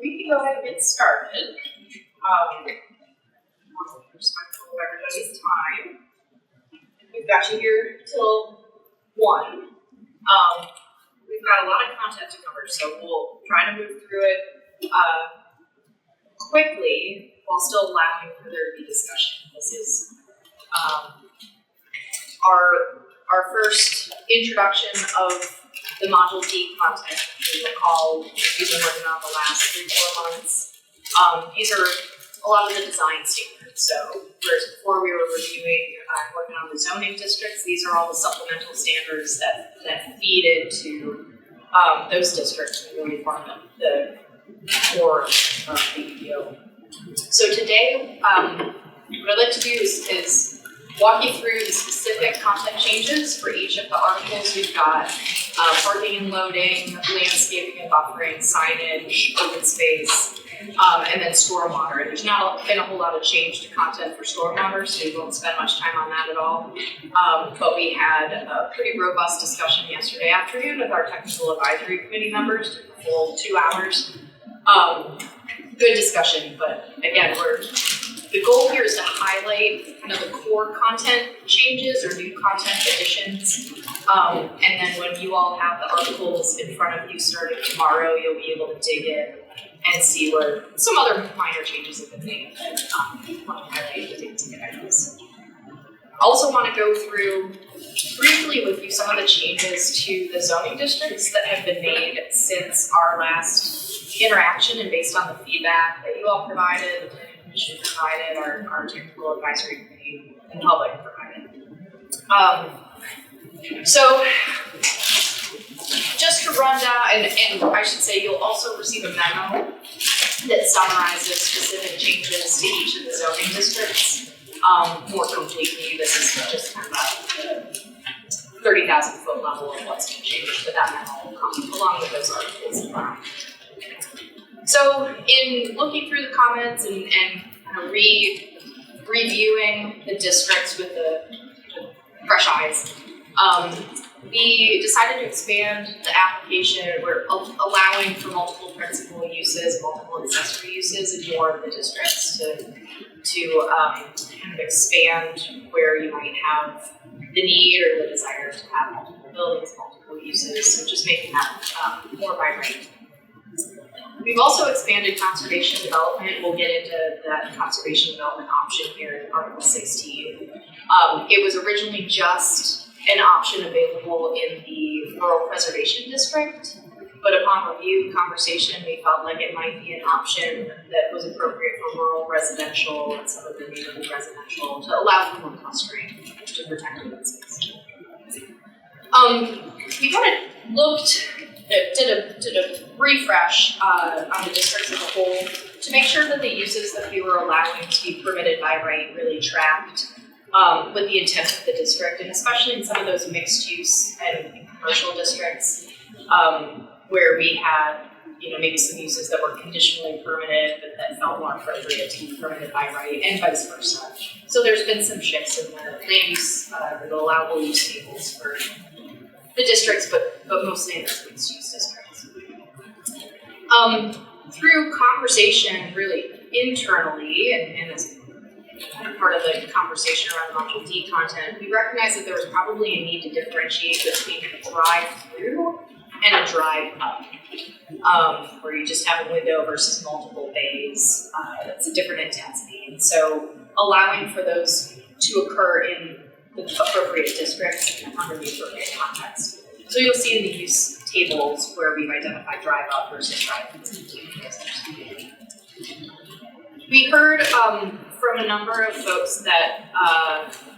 We can go ahead and get started. Respectful of everybody's time. We've got you here till 1. We've got a lot of content to cover, so we'll try to move through it quickly while still allowing for there to be discussion. This is our first introduction of the Module D content. You recall we've been working on the last 3-4 months. These are a lot of the design standards. So whereas before we were reviewing and working on the zoning districts, these are all the supplemental standards that feed into those districts and really form the core of the UDO. So today, what I'd like to do is walk you through the specific content changes for each of the articles. We've got parking and loading, landscaping and buffering, signage, open space, and then stormwater. There's not been a whole lot of change to content for stormwater, so we won't spend much time on that at all. But we had a pretty robust discussion yesterday afternoon with our technical advisory committee members, took a full 2 hours. Good discussion, but again, the goal here is to highlight kind of the core content changes or new content additions. And then when you all have the articles in front of you starting tomorrow, you'll be able to dig in and see where some other minor changes have been made. I want to highlight the things that I noticed. I also want to go through briefly with you some of the changes to the zoning districts that have been made since our last interaction and based on the feedback that you all provided, the planning commission provided, our technical advisory committee, and public provided. So just to run down, and I should say you'll also receive a memo that summarizes specific changes to each of the zoning districts more completely. This is just kind of a 30,000 foot level of what's been changed, but that memo will come along with those articles as well. So in looking through the comments and kind of reviewing the districts with the fresh eyes, we decided to expand the application. We're allowing for multiple principal uses, multiple accessory uses in more of the districts to kind of expand where you might have the need or the desire to have multiple buildings, multiple uses, so just making that more vibrant. We've also expanded conservation development. We'll get into that conservation development option here in Article 16. It was originally just an option available in the Rural Preservation District, but upon review and conversation, we felt like it might be an option that was appropriate for rural residential and some of the neighborhood residential to allow for more clustering to protect open space. We kind of did a refresh on the districts as a whole to make sure that the uses that we were allowing to be permitted by right really tracked with the intent of the district, and especially in some of those mixed use and commercial districts where we had maybe some uses that were conditionally permitted but that felt more appropriate to be permitted by right, and vice versa. So there's been some shifts in the land use, the allowable use tables for the districts, but mostly in those mixed use districts. Through conversation really internally and as part of the conversation around Module D content, we recognized that there was probably a need to differentiate between a drive-through and a drive-up, where you just have a window versus multiple bays. That's a different intensity. And so allowing for those to occur in the appropriate districts under the appropriate context. So you'll see in the use tables where we've identified drive-up versus drive-through. We heard from a number of folks that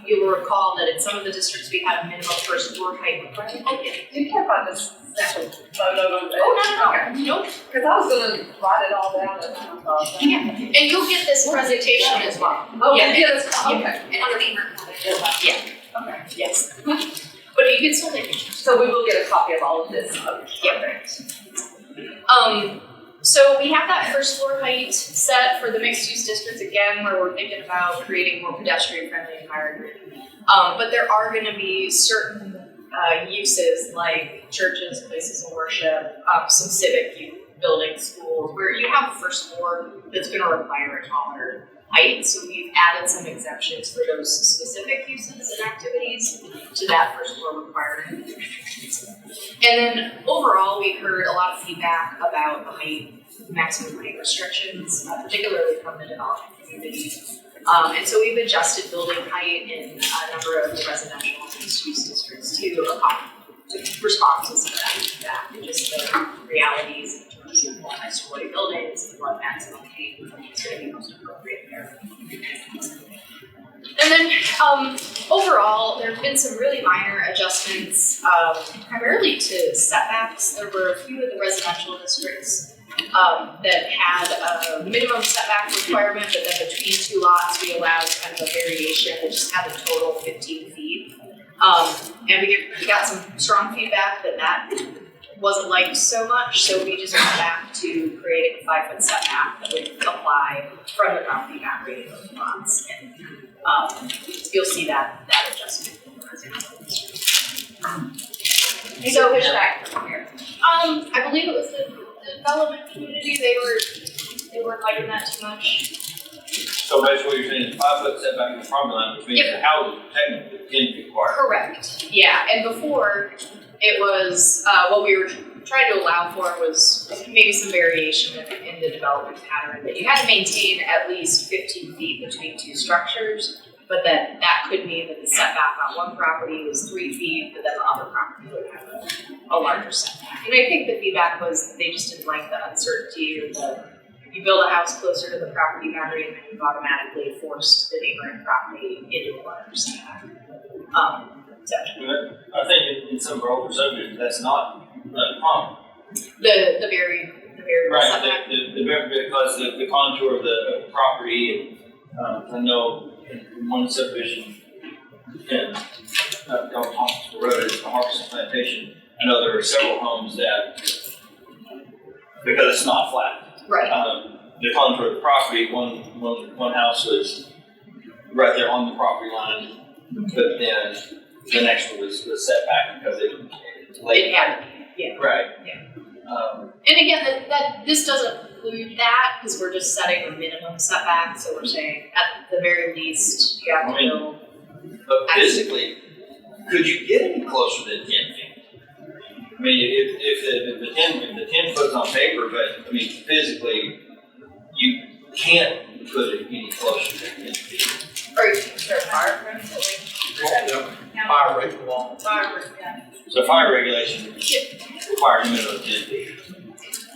you will recall that in some of the districts we had a minimum first floor height requirement. Okay. You can't find this special photo of it. Oh, no. Nope. Because I was going to write it all down and I thought. Yeah. And you'll get this presentation as well. Oh, yeah. Okay. Yeah. Okay. Yes. But you can still take pictures. So we will get a copy of all of this. Yeah. So we have that first floor height set for the mixed use districts again, where we're thinking about creating more pedestrian friendly environment. But there are going to be certain uses like churches, places of worship, some civic buildings, schools, where you have a first floor that's gonna require a taller height, so we've added some exemptions for those specific uses and activities to that first floor requirement. And then overall, we heard a lot of feedback about the maximum height restrictions, particularly from the development community. And so we've adjusted building height in a number of the residential and mixed-use districts to respond to some of that feedback, and just the realities in terms of multi-story buildings and what maximum height is going to be most appropriate there. And then overall, there have been some really minor adjustments, primarily to setbacks. There were a few of the residential districts that had a minimum setback requirement, but then between two lots, we allowed kind of a variation that just had a total 15 feet. And we got some strong feedback that wasn't liked so much, so we just went back to creating a 5-foot setback that would apply from the property boundary of those lots. And you'll see that adjustment in the residential district. So pushback from here. I believe it was the development community. They weren't liking that too much. So basically what you're saying is 5-foot setback from the property line, which means the house is technically 10 feet wide. Correct. Yeah, and before it was what we were trying to allow for was maybe some variation in the development pattern, that you had to maintain at least 15 feet between two structures, but that could mean that the setback on one property was 3 feet, but then the other property would have a larger setback. And I think the feedback was they just didn't like the uncertainty of you build a house closer to the property boundary and then you've automatically forced the neighboring property into a larger setback. I think in some of our older subdivisions, that's not a problem. The very Right, setback. because the contour of the property, and I know in one subdivision in Knox Road, it's a harvest plantation. I know there are several homes that, because it's not flat. Right. The contour of the property, one house was right there on the property line, but then the next one was set back because it laid. It had to be, yeah. Right. Yeah. And again, that this doesn't include that because we're just setting a minimum setback. So we're saying at the very least you have to build. But physically, could you get any closer than 10 feet? I mean, if the 10 foot's on paper, but I mean physically, you can't put it any closer than 10 feet. Or you can start fire regulations. Fire rate wall. So fire regulation requires a minimum of 10 feet.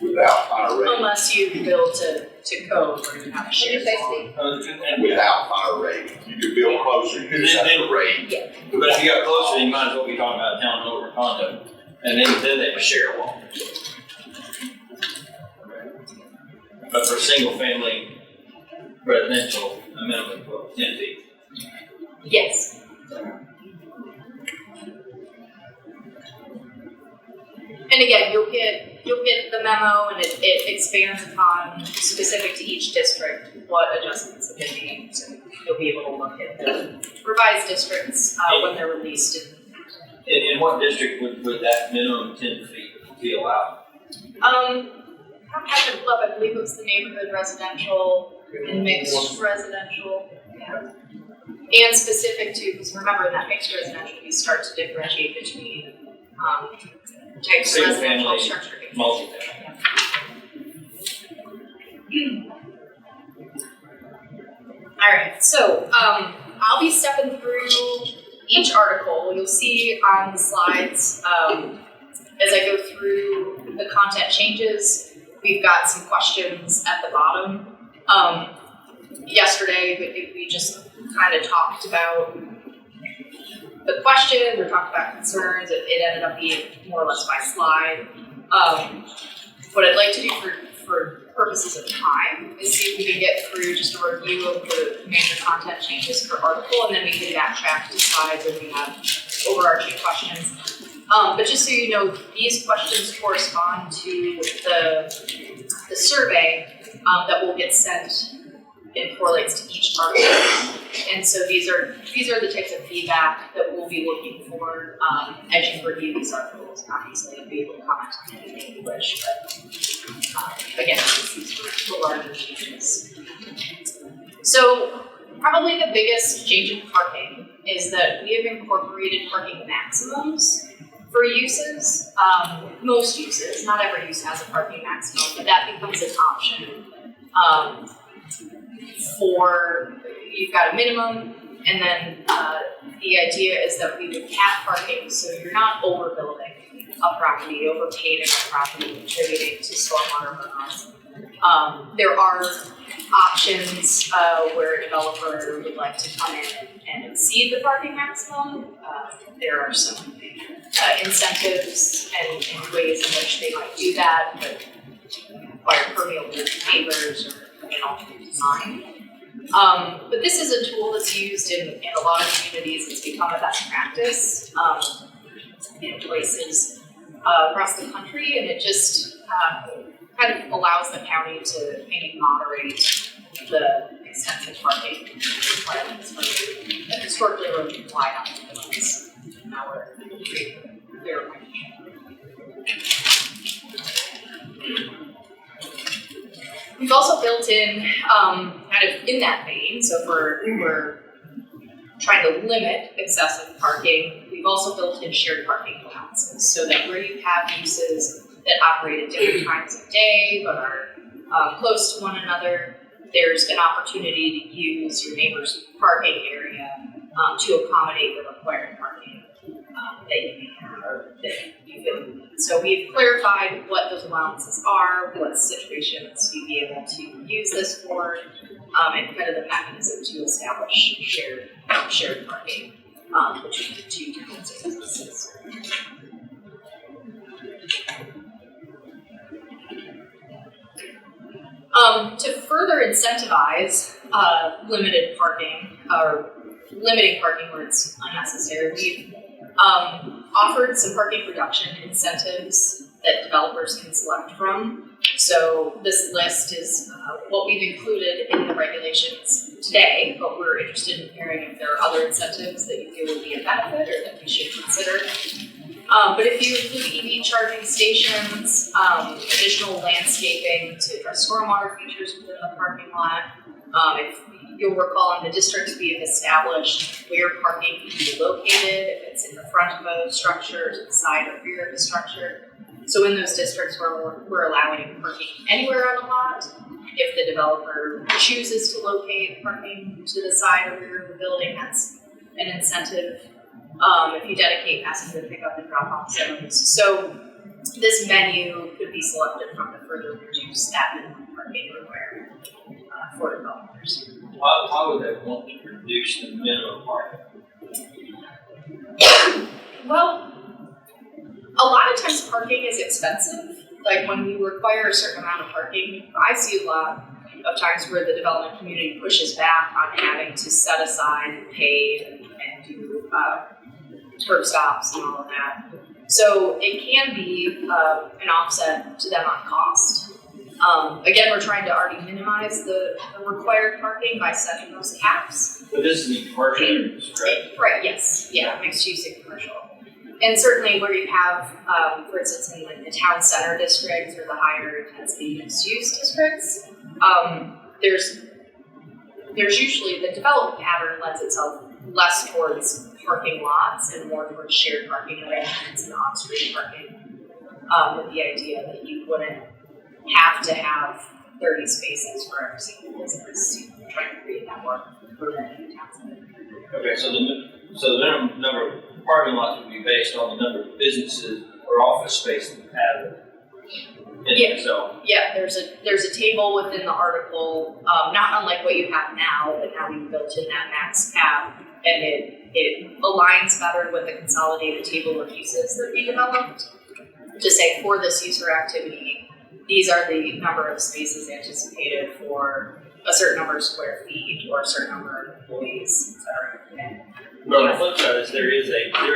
Without fire rate. Unless you build to code where you have a shared wall. Without fire rate. You could build closer, you could just have the rate. Yeah. But if you got closer, you might as well be talking about town over condo, and then they would share a wall. But for single family residential, a minimum of 10 feet. Yes. And again, you'll get the memo, and it expands upon specific to each district what adjustments have been made. So you'll be able to look at the revised districts when they're released. In what district would that minimum 10 feet be allowed? I haven't looked up. I believe it was the neighborhood residential and mixed residential. Yeah. And specific to, because remember in that mixed residential, we start to differentiate between types of Single residential family, structure. multi-family. All right, so I'll be stepping through each article. You'll see on the slides as I go through the content changes. We've got some questions at the bottom. Yesterday, we just kind of talked about the questions or talked about concerns. It ended up being more or less by slide. What I'd like to do for purposes of time is see if we can get through just a review of the major content changes per article, and then we can backtrack to slides if we have overarching questions. But just so you know, these questions correspond to the survey that will get sent and correlates to each article. And so these are the types of feedback that we'll be looking for as you review these articles. Obviously, you'll be able to comment on anything you wish, but again, these are the larger changes. So probably the biggest change in parking is that we have incorporated parking maximums for uses. Most uses, not every use has a parking maximum, but that becomes an option. You've got a minimum, and then the idea is that we would cap parking so you're not overbuilding a property, overpaying a property, contributing to stormwater runoff. There are options where a developer would like to come in and exceed the parking maximum. There are some incentives and ways in which they might do that, but require permeable pavers or an alternate design. But this is a tool that's used in a lot of communities. It's become a best practice in places across the country, and it just kind of allows the county to maybe moderate the extensive parking requirements that historically were relied on in the ones. Now we're creating clear We've also built in, kind of in that vein, so if we're trying to limit excessive parking, we've also built in shared parking allowances, so that where you have uses that operate at different times of day but are close to one another, there's an opportunity to use your neighbor's parking area to accommodate the required parking that you may have, or that you feel you need. So we've clarified what those allowances are, what situations you'd be able to use this for, and kind of the mechanism to establish shared parking between the two different businesses. To further incentivize limited parking, or limiting parking where it's unnecessary, we've offered some parking reduction incentives that developers can select from. So this list is what we've included in the regulations today, but we're interested in hearing if there are other incentives that you feel would be a benefit or that we should consider. But if you include EV charging stations, additional landscaping to address stormwater features within the parking lot, if you'll recall in the districts we have established where parking can be located, if it's in the front of a structure, to the side or rear of the structure. So in those districts where we're allowing parking anywhere on the lot, if the developer chooses to locate parking to the side or rear of the building, that's an incentive. If you dedicate passenger pickup and drop-off zones. So this menu could be selected from to further reduce that minimum parking requirement for developers. Why would they want to reduce the minimum parking? Well, a lot of times parking is expensive. Like when we require a certain amount of parking, I see a lot of times where the development community pushes back on having to set aside and pay and do curb stops and all of that. So it can be an offset to them on cost. Again, we're trying to already minimize the required parking by setting those caps. But this is in commercial areas, correct? Right, yes. Yeah, mixed use and commercial. And certainly where you have, for instance, in like the town center districts or the higher intensity mixed use districts, there's usually the development pattern lends itself less towards parking lots and more towards shared parking arrangements and on-street parking, with the idea that you wouldn't have to have 30 spaces for every single business. You're trying to create that more urban town center. Okay, so the minimum number of parking lots would be based on the number of businesses or office space that you have in the zone. Yeah, there's a table within the article, not unlike what you have now, but now we've built in that max cap, and it aligns better with the consolidated table of uses that we developed to say for this use or activity, these are the number of spaces anticipated for a certain number of square feet or a certain number of employees, etc. But on the flip side is there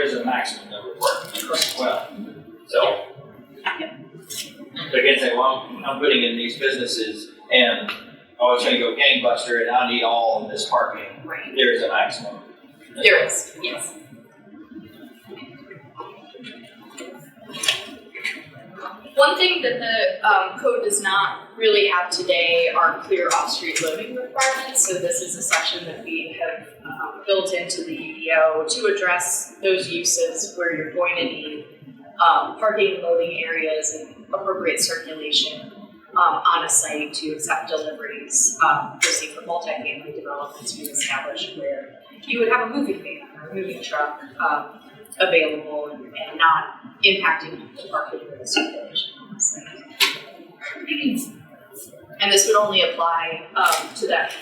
is a maximum number of parking as well. So they can say, well, I'm putting in these businesses and oh, it's gonna go gangbuster and I need all of this parking, Right. there's a maximum. There is, yes. One thing that the code does not really have today are clear off-street loading requirements. So this is a section that we have built into the UDO to address those uses where you're going to need parking, loading areas, and appropriate circulation on a site to accept deliveries. You'll see for multifamily developments, we've established where you would have a moving van or a moving truck available and not impacting the parking or the circulation on the site. And this would only apply to that,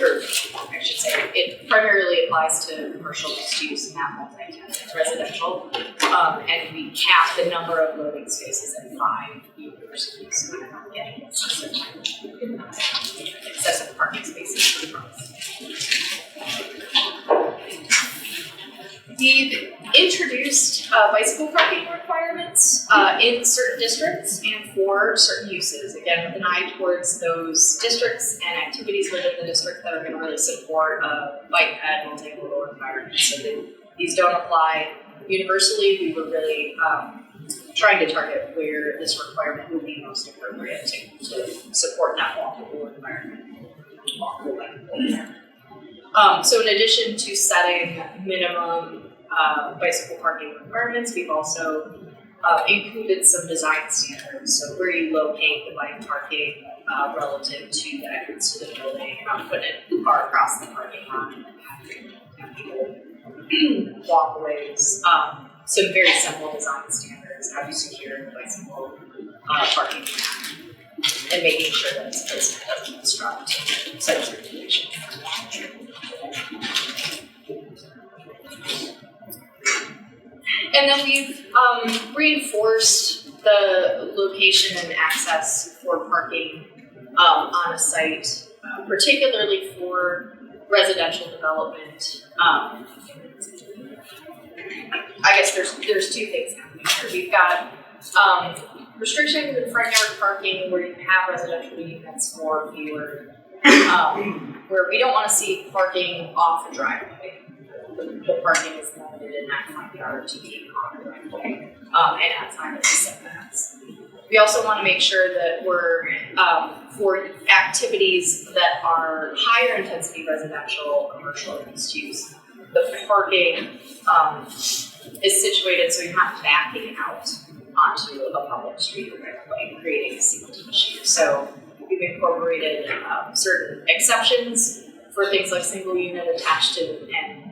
or I should say, it primarily applies to commercial mixed use, not multi-tenant residential. And we cap the number of loading spaces at 5 universities, so we're not getting excessive parking spaces for trucks. We've introduced bicycle parking requirements in certain districts and for certain uses. Again, with an eye towards those districts and activities within the district that are going to really support a bike ped multimodal environment. So these don't apply universally. We were really trying to target where this requirement would be most appropriate to support that walkable environment. So in addition to setting minimum bicycle parking requirements, we've also included some design standards. So where you locate the bike parking relative to the entrance to the building, not putting it far across the parking lot and having walkways. Some very simple design standards, how you secure the bicycle parking path, and making sure that it's placed that doesn't obstruct site circulation. And then we've reinforced the location and access for parking on a site, particularly for residential development. I guess there's two things happening here. We've got restrictions in front yard parking where you have residential units or fewer, where we don't want to see parking off a driveway. The parking is limited in that front yard to be on the driveway and outside of the setbacks. We also want to make sure that we're, for activities that are higher intensity residential, commercial, and mixed use, the parking is situated so you're not backing out onto a public street or right-of-way, creating a safety issue. So we've incorporated certain exceptions for things like single unit attached to and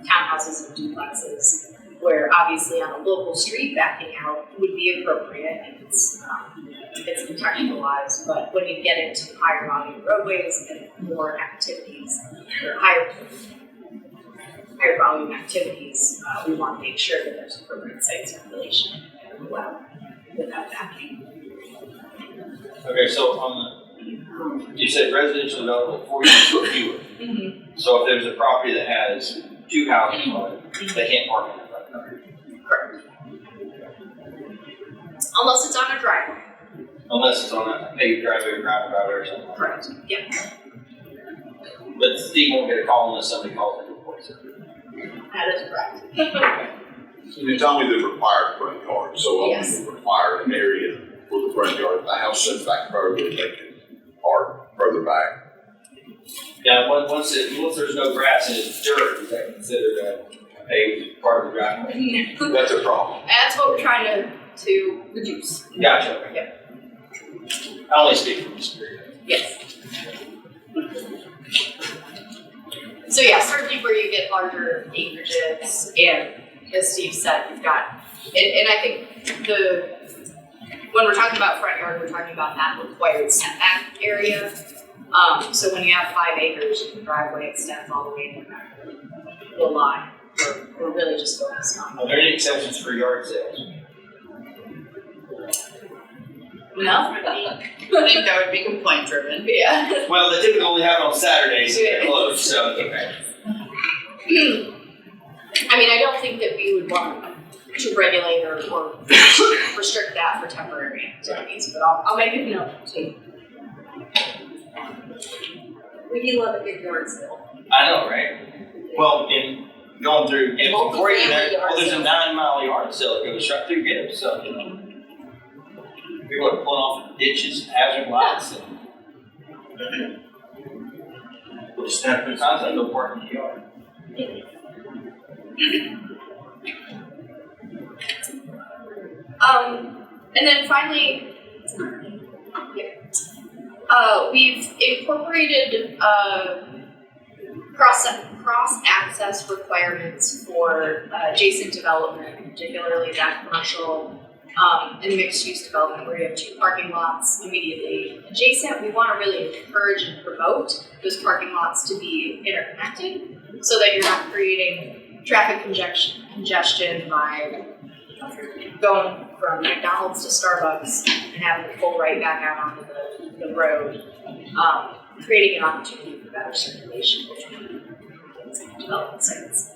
townhouses and duplexes, where obviously on a local street backing out would be appropriate and it's contextualized, but when you get into higher volume roadways and more activities or higher volume activities, we want to make sure that there's appropriate site circulation without backing. Okay, so you said residential development 40 or fewer. Mm-hmm. So if there's a property that has 2 houses on it, they can't park in the front yard. Correct. Unless it's on a driveway. Unless it's on a paved driveway or roundabout or something. Correct. Yeah. But Steve won't get a call unless somebody calls him. That is correct. So you tell me the required front yard, so Yes. you require an area for the front yard, the house sits back further, they can park further back. Yeah, once there's no grass and it's dirt, is that considered a paved part of the driveway? That's a problem. That's what we're trying to reduce. Gotcha. Yeah. I only speak from experience. Yes. So yeah, certainly where you get larger acreages, and as Steve said, you've got, and I think when we're talking about front yard, we're talking about that required setback area. So when you have 5 acres, the driveway extends all the way in the back of the line. We're really just focused on. Are there any exceptions for yard sales? No. I think that would be complaint driven. Yeah. Well, they typically only happen on Saturdays, so they're closed, so it's okay. I mean, I don't think that we would want to regulate or restrict that for temporary activities, but I'll make a note too. We do love a good yard sale. I know, right? Well, in going through, before you there, well, there's a 9-mile yard sale that goes right through Gibbs, so, you know. People are pulling off ditches, hazard lots, and. We'll just have to put signs like no parking in the yard. And then finally, we've incorporated cross-access requirements for adjacent development, particularly that commercial and mixed-use development where you have 2 parking lots immediately adjacent. We want to really encourage and promote those parking lots to be interconnected so that you're not creating traffic congestion by going from McDonald's to Starbucks and having to pull right back out onto the road, creating an opportunity for better circulation between development sites.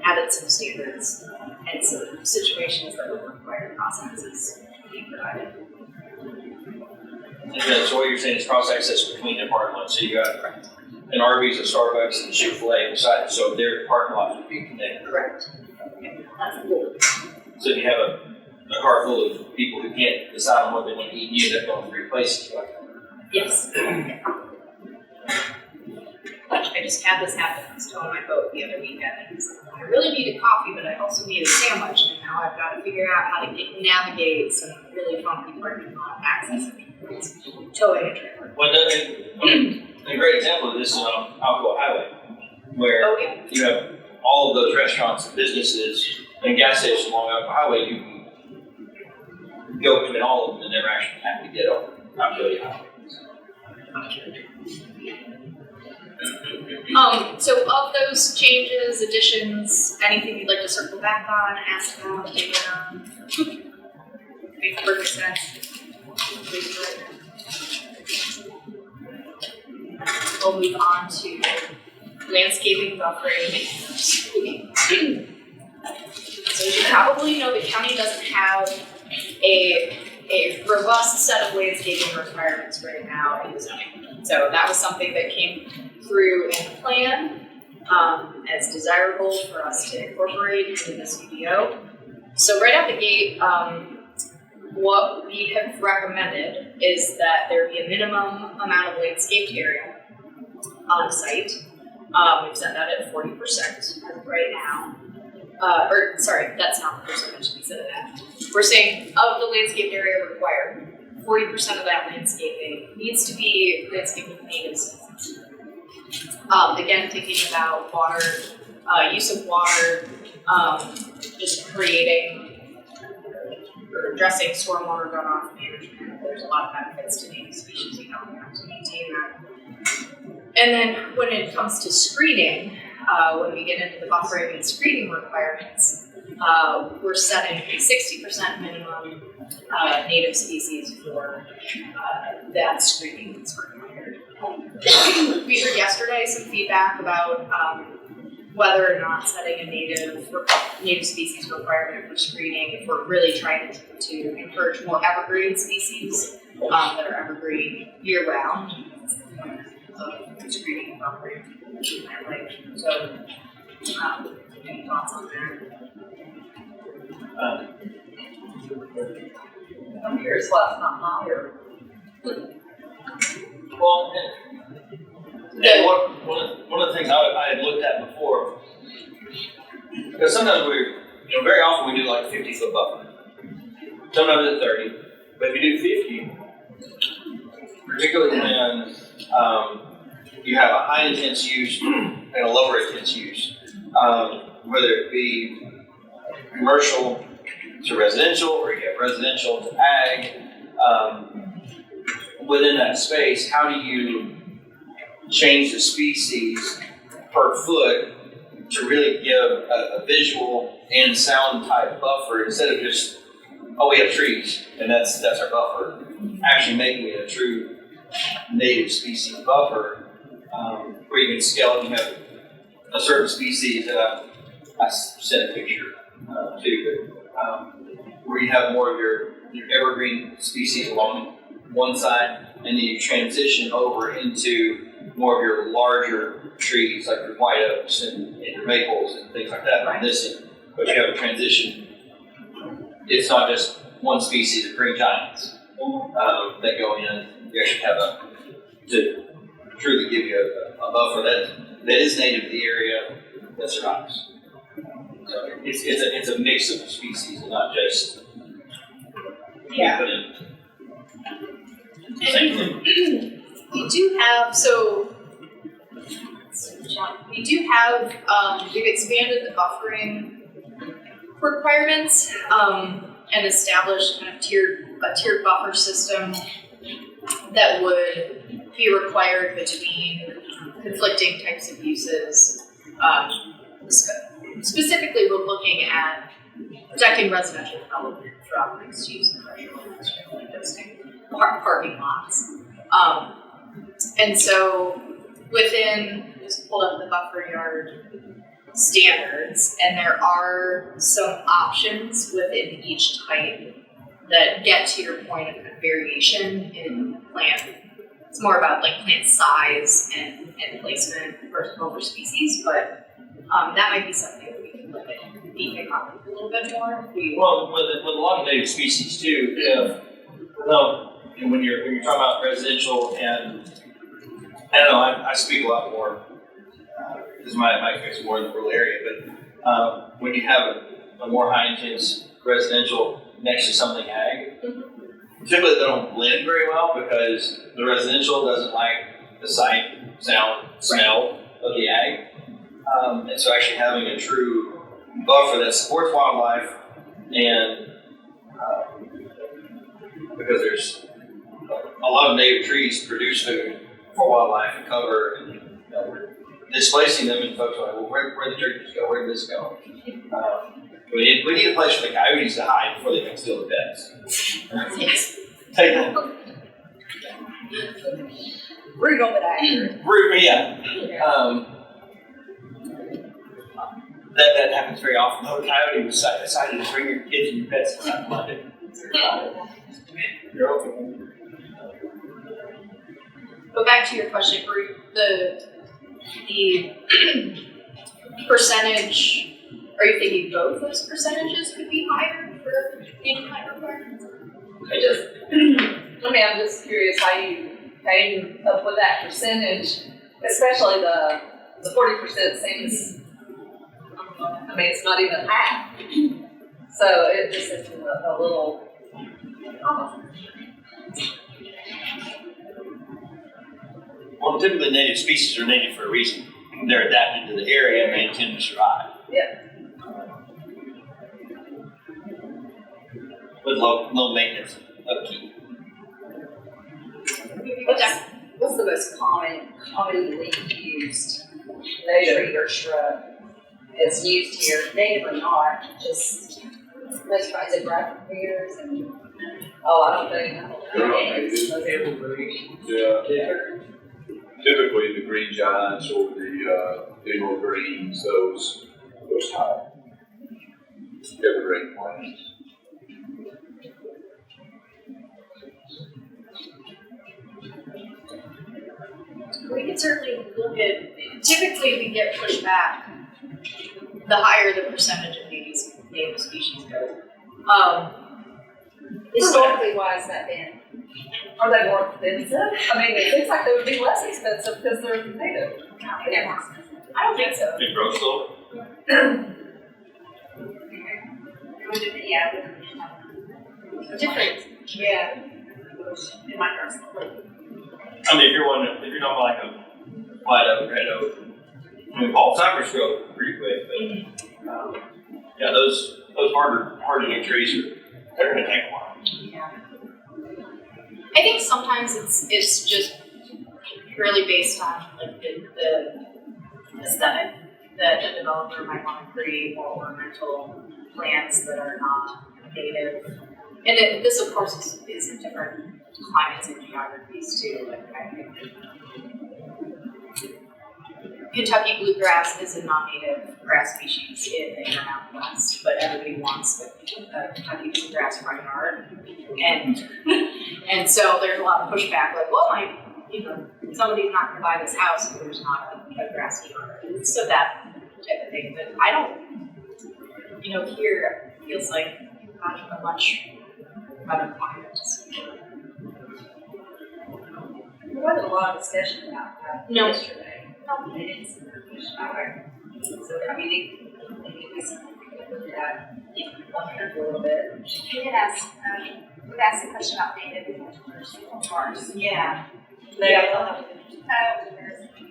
Added some standards and some situations that would require cross-access to be provided. Okay, so what you're saying is cross-access between the parking lots, so you got an Arby's, a Starbucks, and a Chick-fil-A beside, so their parking lots would be connected. Correct. That's cool. So if you have a car full of people who can't decide on what they want to eat, you end up going to 3 places. Yes. I just had this happen. I was towing my boat the other weekend, and I really need a coffee, but I also need a sandwich, and now I've got to figure out how to navigate some really funky parking lot access. Towing a trailer. Well, a great example of this is on Alcoa Highway, where you have all of those restaurants and businesses and gas stations along Alcoa Highway. You can go between all of them and never actually have to get over Alcoa Highway. So of those changes, additions, anything you'd like to circle back on, ask about, take it on? Makes perfect sense. We'll move on to landscaping, buffering. So as you probably know, the county doesn't have a robust set of landscaping requirements right now in the zoning. So that was something that came through in the plan as desirable for us to incorporate into this UDO. So right out the gate, what we have recommended is that there be a minimum amount of landscaped area on site. We've set that at 40% as of right now. Or sorry, that's not the percentage we set it at. We're saying of the landscaped area required, 40% of that landscaping needs to be landscaped with native species. Again, thinking about water, use of water, just creating or addressing stormwater runoff management. There's a lot of benefits to native species. You don't have to maintain that. And then when it comes to screening, when we get into the buffering and screening requirements, we're setting a 60% minimum native species for that screening that's required. We heard yesterday some feedback about whether or not setting a native species requirement for screening, if we're really trying to encourage more evergreen species that are evergreen year-round. Screening and buffering. So, any thoughts on that? I'm curious why it's not higher. Well, and one of the things I had looked at before, because sometimes very often we do like a 50-foot buffer. Sometimes it's 30, but if you do 50, particularly when you have a high intense use and a lower intense use, whether it be commercial to residential or you have residential to ag, within that space, how do you change the species per foot to really give a visual and sound type buffer instead of just, oh, we have trees and that's our buffer, actually making it a true native species buffer, where you can scale it and have a certain species that I sent a picture to, where you have more of your evergreen species along one side and then you transition over into more of your larger trees, like your white oaks and your maples and things like that on this end. But you have a transition. It's not just one species of green giants that go in. You actually have to truly give you a buffer that is native to the area that survives. So it's a mix of species and not just Yeah. put in same thing. We do have, we've expanded the buffering requirements and established kind of a tiered buffer system that would be required between conflicting types of uses. Specifically, we're looking at protecting residential development from mixed use and commercial industrial and existing parking lots. And so within, just pulled up the buffer yard standards, and there are some options within each type that get to your point of kind of variation in plant. It's more about like plant size and placement over species, but that might be something that we can look at beefing up a little bit more. Well, with a lot of native species too, and when you're talking about residential, and I don't know, I speak a lot more because my experience is more in the rural area, but when you have a more high intense residential next to something ag, typically they don't blend very well because the residential doesn't like the sight, sound, smell of the ag. And so actually having a true buffer that supports wildlife and because there's a lot of native trees produce food for wildlife and cover, and we're displacing them, and folks are like, well, where the turkeys go? Where did this go? We need a place for the coyotes to hide before they can steal the pets. Yes. Take them. Brutal but accurate. Yeah. That happens very often. Oh, a coyote was decided to bring your kids and your pets inside Monday. You're open. But back to your question, the percentage, are you thinking both those percentages could be higher for native plant requirements? I'm just curious how you came up with that percentage, especially the 40% seems, I mean, it's not even half. So it just is a little, Well, typically native species are native for a reason. They're adapted to the area and they intend to survive. Yeah. With low maintenance upkeep. What's the most commonly used tree or shrub that's used here, native or not, just most kinds of rapid pears and, I don't think. Yeah. Typically the green giants or the emerald greens, those type evergreen plants. We can certainly look at, typically we get pushed back the higher the percentage of native species go. Historically, why has that been? Are they more expensive? I mean, it seems like they would be less expensive because they're native. I don't think so. It grows slow. Yeah. Different. Yeah. It might grow slowly. I mean, if you're not like a white oak, red oak, I mean, fall cypress grow pretty quick, but yeah, those harder trees they're going to take a while. Yeah. I think sometimes it's just purely based on like the aesthetic that a developer might want to create more ornamental plants that are not native. And this of course is in different climates and geographies too. Like I think Kentucky bluegrass is a non-native grass species in the Intermountain West, but everybody wants a Kentucky bluegrass front yard. And And so there's a lot of pushback, like, well, somebody's not gonna buy this house if there's not a grassy yard. So that type of thing, but I don't, here it feels like a much better climate. There wasn't a lot of discussion about that No. yesterday. No, they didn't see that push power. So, I mean, it was that a little bit. We had asked, we've asked a question about native cars. Yeah.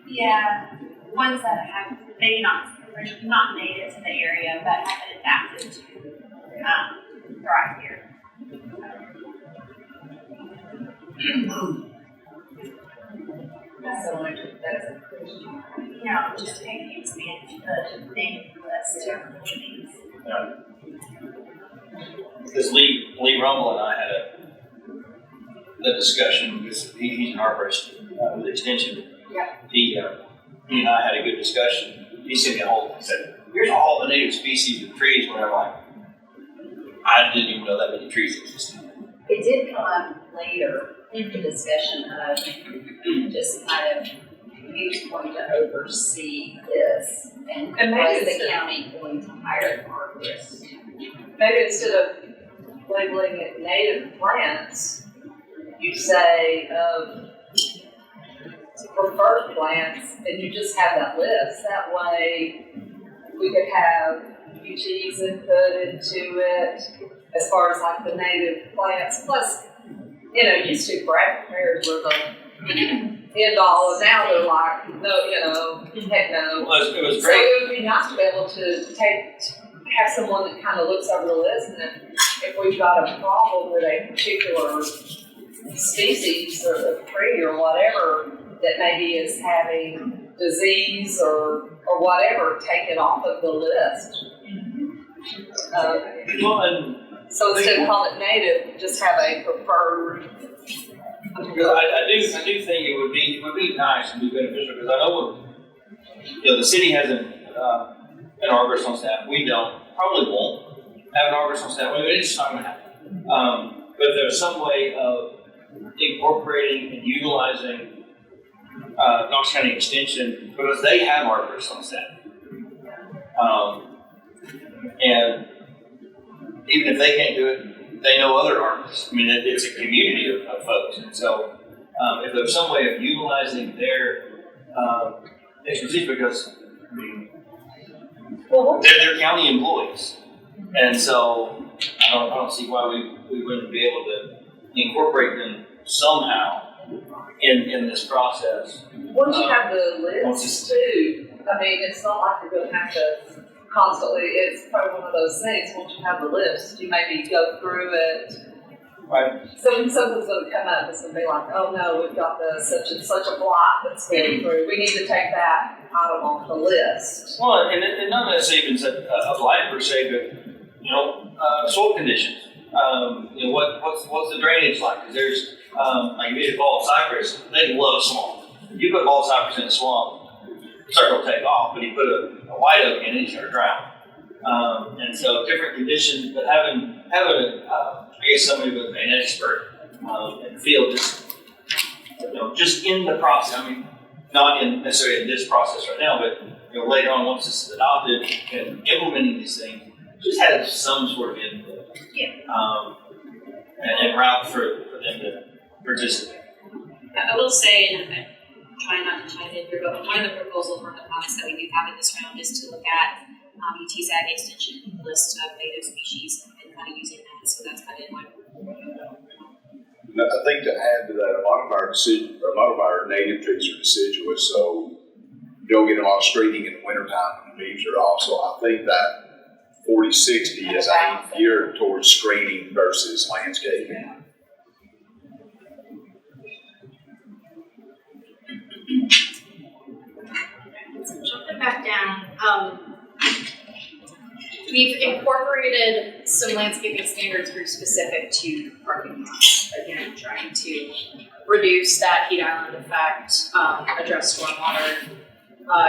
Yeah, ones that have maybe not native to the area, but have been adapted to thrive here. So I took that as a question. Just to maybe expand the native list to other things. Because Lee Rumble and I had a discussion, because he's an arborist with Extension. Yeah. He and I had a good discussion. He sent me he said, here's all the native species of trees, whatever. Like, I didn't even know that many trees existed. It did come up later in the discussion of just kind of who's going to oversee this and maybe is the county going to hire an arborist? Maybe instead of labeling it native plants, you say preferred plants, and you just have that list. That way, we could have UT's input into it as far as like the native plants. Plus, used to Brad prayers were the end all, and now they're like, no, heck no. Well, it was So great. it would be nice to be able to have someone that kind of looks over the list, and if we've got a problem with a particular species or tree or whatever that maybe is having disease or whatever, take it off of the list. Well, and So instead of calling it native, just have a preferred. because I do think it would be nice and be beneficial, because I know the city has an arborist on staff. We don't, probably won't have an arborist on staff. It's just not going to happen. But if there's some way of incorporating and utilizing Knox County Extension, because they have arborists on staff, and even if they can't do it, they know other arborists. I mean, it's a community of folks, and so if there's some way of utilizing their expertise, because they're county employees, and so I don't see why we wouldn't be able to incorporate them somehow in this process. Once you have the list too, I mean, it's not like you're going to have to constantly, it's probably one of those things, once you have the list, you maybe go through it. Right. Something's going to come up, it's going to be like, oh no, we've got the such and such a block that's going through, we need to take that item off the list. Well, and not necessarily even a blight per se, but soil conditions. What's the drainage like? Because there's like if you bald cypress, they love swamp. If you put bald cypress in a swamp, it's not going to take off. But you put a white oak in it, it's going to drown. And so different conditions, but having I guess somebody with an expert in the field, just in the process. I mean, not necessarily in this process right now, but later on, once this is adopted and implementing these things, just have some sort of input. Yeah. And route for them to participate. I will say, and I'm trying not to chime in here, but one of the proposals or the comments that we do have in this round is to look at UT's ag extension list of native species and kind of using that. So that's kind of in line. I think to add to that, a lot of our native trees are deciduous, so you don't get a lot of screening in the wintertime when the leaves are off. So I think that 40-60 is aimed geared towards screening versus landscaping. So jumping back down, we've incorporated some landscaping standards very specific to parking lots. Again, trying to reduce that heat island effect, address stormwater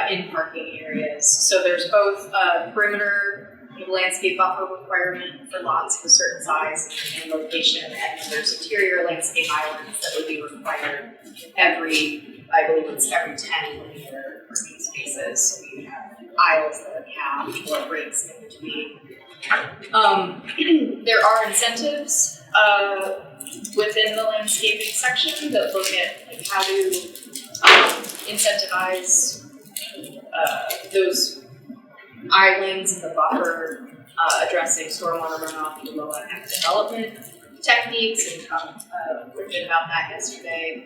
in parking areas. So there's both perimeter the landscape buffer requirement for lots of a certain size and location, and there's interior landscape islands that would be required every, I believe it's every 10 linear parking spaces. So you have aisles that are capped or breaks in between. There are incentives within the landscaping section that look at like how to incentivize those islands in the buffer, addressing stormwater runoff and low impact development techniques, and we did about that yesterday,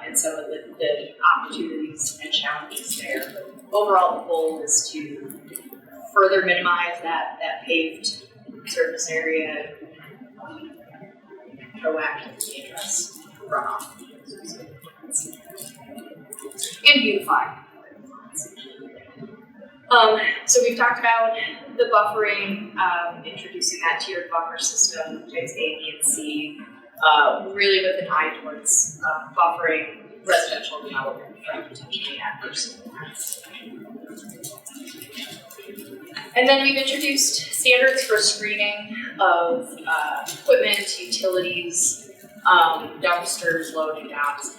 and some of the opportunities and challenges there. But overall, the goal is to further minimize that paved surface area, proactively address runoff, and beautify. So we've talked about the buffering, introducing that tiered buffer system, types A, B, and C, really with an eye towards buffering residential development from potentially adverse impacts. And then we've introduced standards for screening of equipment, utilities, dumpsters, loading docks,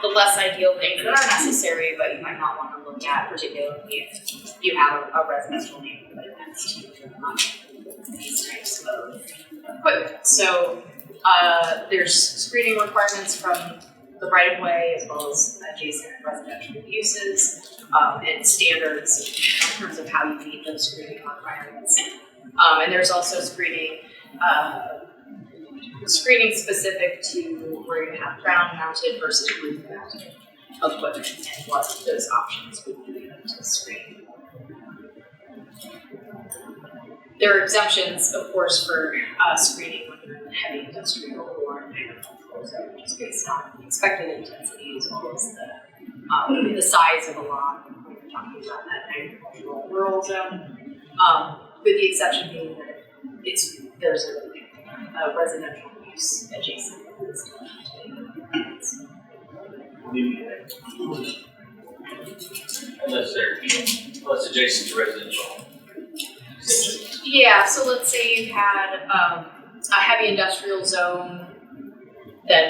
the less ideal things that are necessary, but you might not want to look at, particularly if you have a residential neighborhood next to these types of equipment. So there's screening requirements from the right of way as well as adjacent residential uses, and standards in terms of how you meet those screening requirements. And there's also screening specific to where you have ground mounted versus roof mounted equipment and what those options would be to screen. There are exemptions, of course, for screening within heavy industrial or agricultural zone, just based on expected intensity as well as the size of a lot when you're talking about that agricultural rural zone, with the exception being that there's a residential use adjacent to this. Unless adjacent to residential. Yeah, so let's say you had a heavy industrial zone that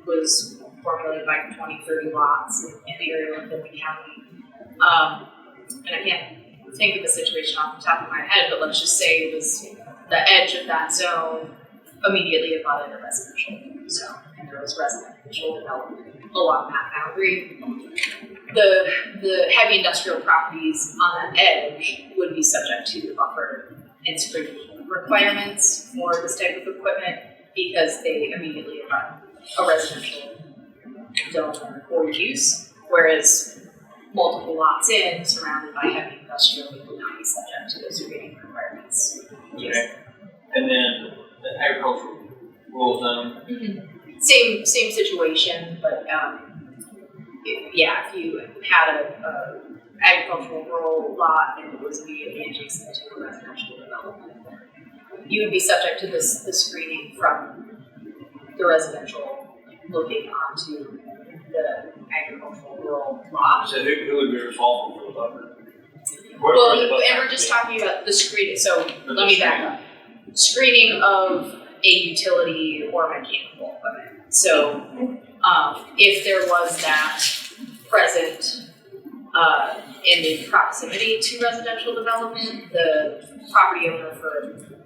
was formulated by 20, 30 lots in the area within the county. And I can't think of a situation off the top of my head, but let's just say it was the edge of that zone immediately above a residential zone, and there was residential development along that boundary. The heavy industrial properties on that edge would be subject to the buffer and screening requirements for this type of equipment because they immediately are a residential zone or use, whereas multiple lots in, surrounded by heavy industrial, would not be subject to those screening requirements. Okay. And then the agricultural rural zone. Mm-hmm. Same situation, but if you had a agricultural rural lot and it was immediately adjacent to a residential development, you would be subject to the screening from the residential looking onto the agricultural rural lot. So who would be responsible for the buffer? Well, and we're just talking about the screening, so let me back up. Screening of a utility or mechanical equipment. So if there was that present in the proximity to residential development, the property owner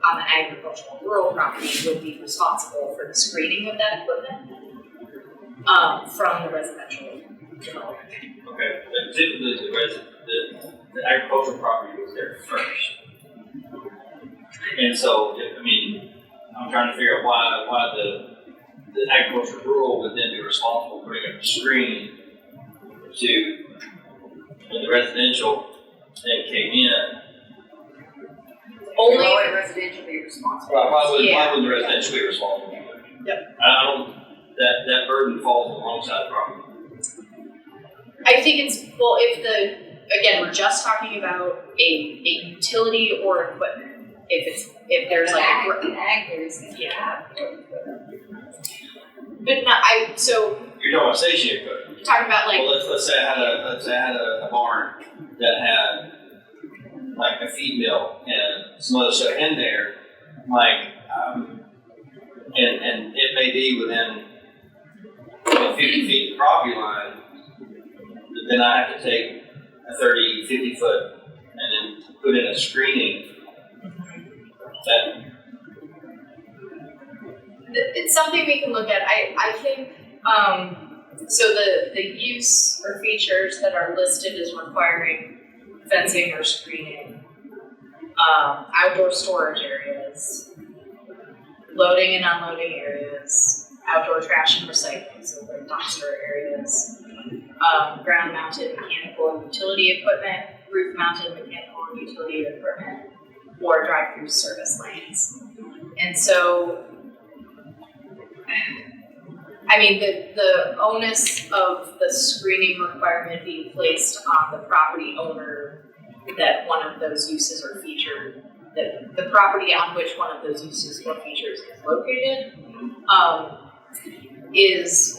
on the agricultural rural property would be responsible for the screening of that equipment from the residential development. Okay, but typically the agricultural property was there first. And so, I'm trying to figure out why the agricultural rural would then be responsible for putting up a screen to when the residential thing came in. Only Why would residential be responsible? Why would the residential be responsible? Yep. I don't, that burden falls alongside the property. I think again, we're just talking about a utility or equipment. If there's like ag is yeah. But not, so You're talking about station equipment. talking about like Well, let's say I had a barn that had like a feed mill and some other stuff in there, like, and it may be within 50 feet of the property line, but then I have to take a 30, 50 foot and then put in a screening. That, It's something we can look at. I think, so the use or features that are listed as requiring fencing or screening, outdoor storage areas, loading and unloading areas, outdoor trash and recycling, so like dumpster areas, ground mounted mechanical and utility equipment, roof mounted mechanical and utility equipment, or drive-through service lanes. And so, I mean, the onus of the screening requirement being placed on the property owner that one of those uses or featured, that the property on which one of those uses or features is located, is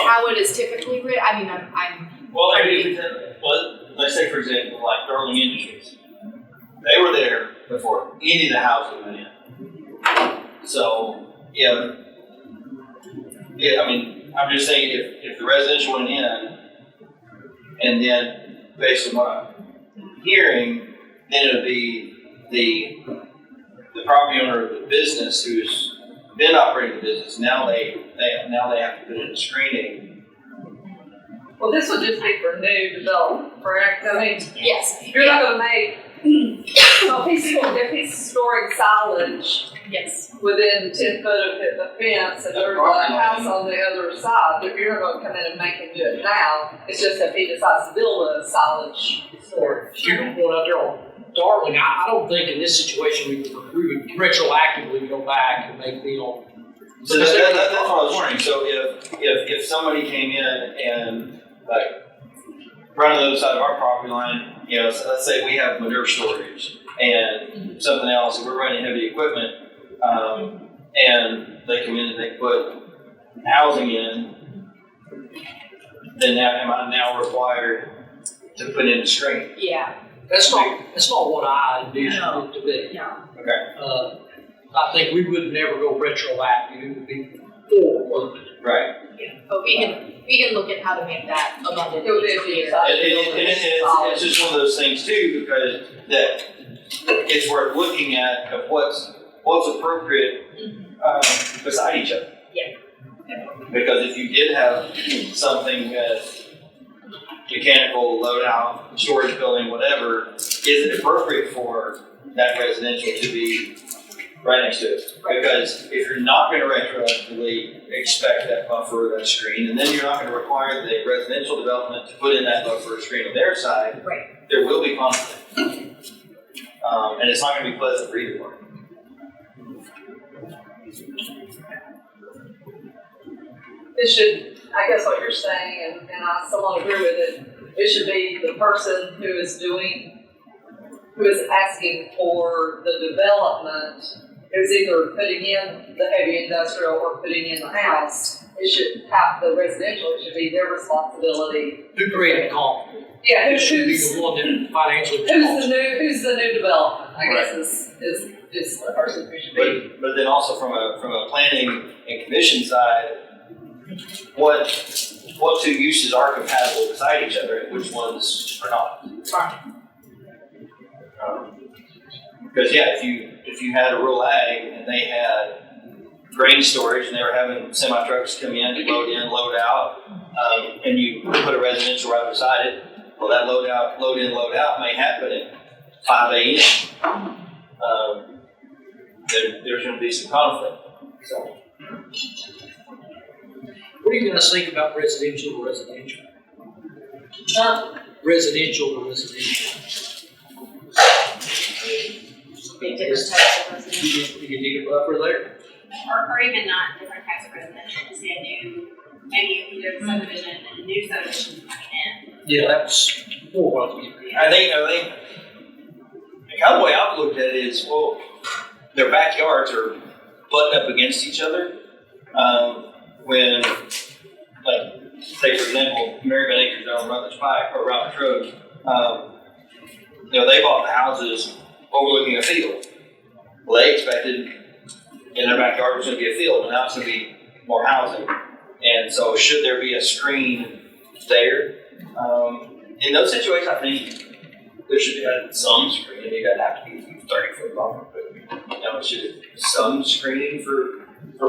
how it is typically written. I mean, I'm well, let's say for example, like Darling Industries. They were there before any of the housing went in. So, yeah, I mean, I'm just saying if the residential went in, and then based on what I'm hearing, then it would be the property owner of the business who's been operating the business. Now they have to put in a screening. Well, this would just be for new development, correct? I mean, yes, you're not gonna make, so if he's storing silage yes. within 10 foot of the fence and there's a house on the other side, but you're not gonna come in and make him do it now. It's just if he decides to build a silage storage. To your point out there on Darling, I don't think in this situation we would retroactively go back and make the on. So that's what I was wondering. So if somebody came in and like right on the other side of our property line, you know, so let's say we have manure storage and something else, and we're running heavy equipment, and they come in and they put housing in, then am I now required to put in a screen? Yeah. That's not what I envisioned it to be. No. Okay. I think we would never go retroactive. It would be forward. Right. Yeah. But we can look at how to make that abundantly It would be clear. It's just one of those things too, because that it's worth looking at of what's appropriate beside each other. Yeah. Because if you did have something with mechanical loadout, storage building, whatever, is it appropriate for that residential to be right next to it? Because if you're not going to retroactively expect that buffer, that screen, and then you're not going to require the residential development to put in that buffer screen on their side, Right. there will be conflict. And it's not going to be pleasant for either party. It should, I guess what you're saying, and I somewhat agree with it should be the person who is asking for the development, who's either putting in the heavy industrial or putting in the house. It should have the residential, it should be their responsibility. Who created the conflict? Yeah, It should be the one that financially who's the new development, I guess is the person who should be. But then also from a planning and commission side, what two uses are compatible beside each other and which ones are not? Because if you had a rural ag and they had grain storage and they were having semi trucks come in to load in, load out, and you put a residential right beside it, well, that load in, load out may happen at 5 a.m. There's going to be some conflict. So. What do you guys think about residential to residential? Residential to residential. Big different types of residential. You need a buffer there. Or even not different types of residential, just say a new, maybe if there's a subdivision and a new subdivision coming Yeah, that's more what I was getting at. I think the kind of way I've looked at it is, well, their backyards are butting up against each other. When, like, say for example, Marybeth Acres down on Rutledge Pike or Roberts Road, they bought the houses overlooking a field. Well, they expected in their backyard was gonna be a field, and now it's gonna be more housing. And so should there be a screen there? In those situations, I think there should be some screening. It doesn't have to be 30-foot buffer, but should some screening for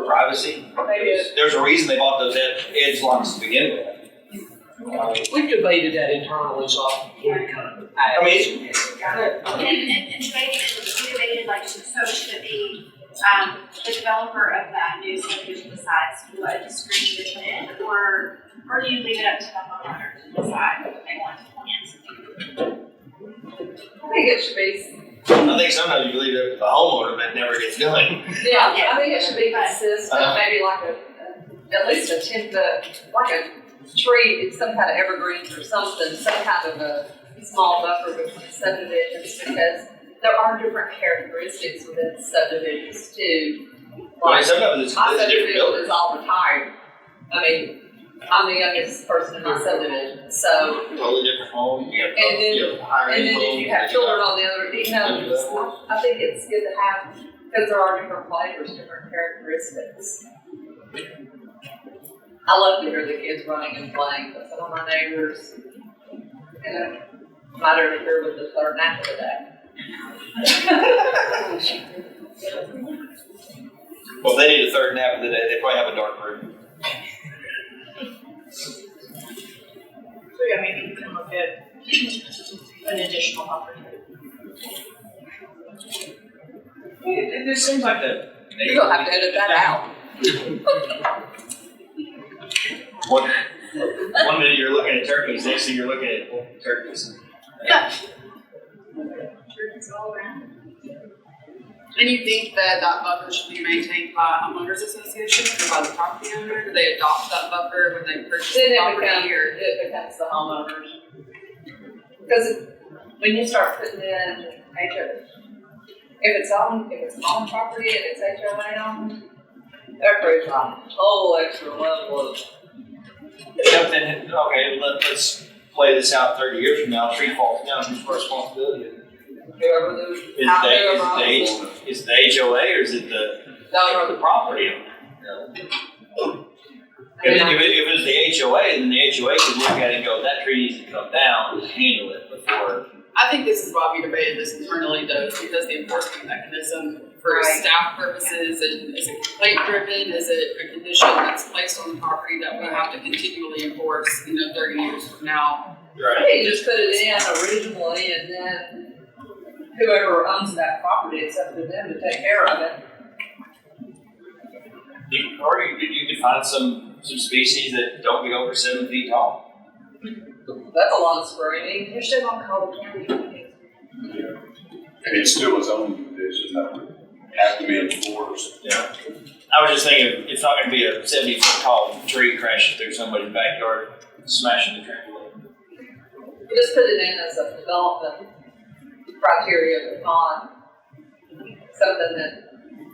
privacy. Maybe There's a reason they bought those edge locks to begin with. We've debated that internally, so we kind of. I And debated like, so should it be, the developer of that new subdivision decides what screening to put in, or do you leave it up to the homeowner to decide what they want to plant? I think it should be. I think sometimes you leave it up to the homeowner, but it never gets done. Yeah, I think it should be consistent, maybe like at least a 10-foot, like a tree, some kind of evergreens or something, some kind of a small buffer between subdivisions, because there are different characteristics within subdivisions too. Well, sometimes it's My a different subdivision building. is all retired. I mean, I'm the youngest person in my subdivision, so, Totally different home. You have, And then- you have higher and then income, if you have children on the other, levels. I think it's good to have, because there are different flavors, different characteristics. I love to hear the kids running and playing, but some of my neighbors, might interfere with the third nap of the day. Well, if they need a third nap of the day, they probably have a dark room. So yeah, maybe you can look at an additional buffer. It just seems like that. You're gonna have to edit that out. One minute you're looking at turkeys, next thing you're looking at turkeys. Turkeys all around. And you think that buffer should be maintained by homeowners association or by the property owner? Do they adopt that buffer when they purchase Then the it property or? becomes the homeowners. Because when you start putting in HOA, if it's on property and it's HOA owned, that creates a whole extra level of. Except then, okay, let's play this out 30 years from now, tree falls down, whose responsibility? Whoever the Is it the HOA or is it the owner of the property owner? If it was the HOA, then the HOA could look at it and go, that tree needs to come down and handle it before. I think this is why we debated this internally though, because the enforcement mechanism for Right. staff purposes, and is it complaint driven, is it a condition that's placed on the property that we have to continually enforce, 30 years from now? I think you just put it in originally and then whoever owns that property, it's up to them to take care of it. You could find some species that don't get over 7 feet tall. That's a lot of screening. You're still gonna call the county. And it's still its own condition that would have to be enforced. Yeah. I was just thinking, it's not gonna be a 70-foot tall tree crashing through somebody's backyard, smashing the trampoline. You just put it in as a development criteria, but not something that,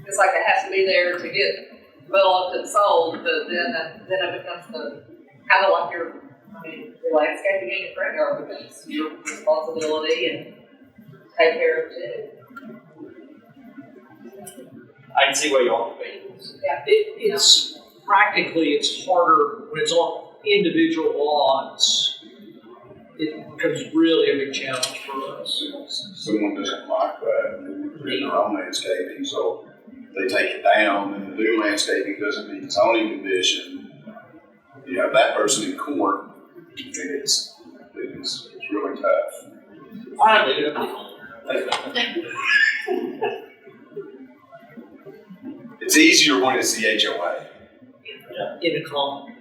it's like it has to be there to get developed and sold, but then it becomes kind of like your landscaping in your front yard becomes your responsibility and take care of it. I can see why you all debate this. Yeah. It's harder when it's on individual lots. It becomes really a big challenge for us. Someone doesn't like that, and they're in their own landscaping, so they take it down, and the new landscaping doesn't meet zoning condition. You have that person in court, and it's really tough. Finally, It's easier when it's the HOA In a common.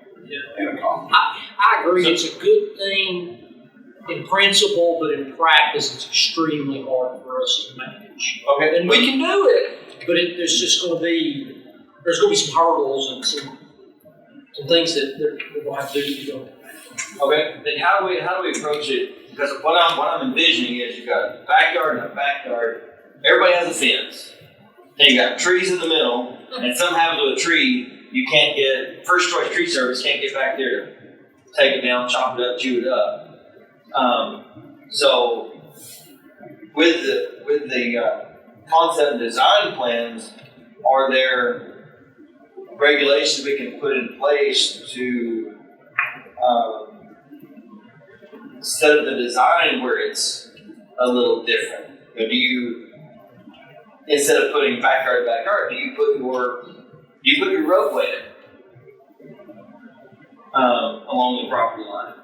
in a common. I agree, it's a good thing in principle, but in practice, it's extremely hard for us to manage. Okay. And we can do it, but there's going to be some hurdles and some things that we're going to have to do to go. Okay, then how do we approach it? Because what I'm envisioning is you've got a backyard and a backyard. Everybody has a fence. Then you got trees in the middle, and something happens with a tree, you can't get, First Choice Tree Service can't get back there to take it down, chop it up, chew it up. So with the concept and design plans, are there regulations we can put in place to set up the design where it's a little different? Or do you, instead of putting backyard to backyard, do you put your roadway along the property line?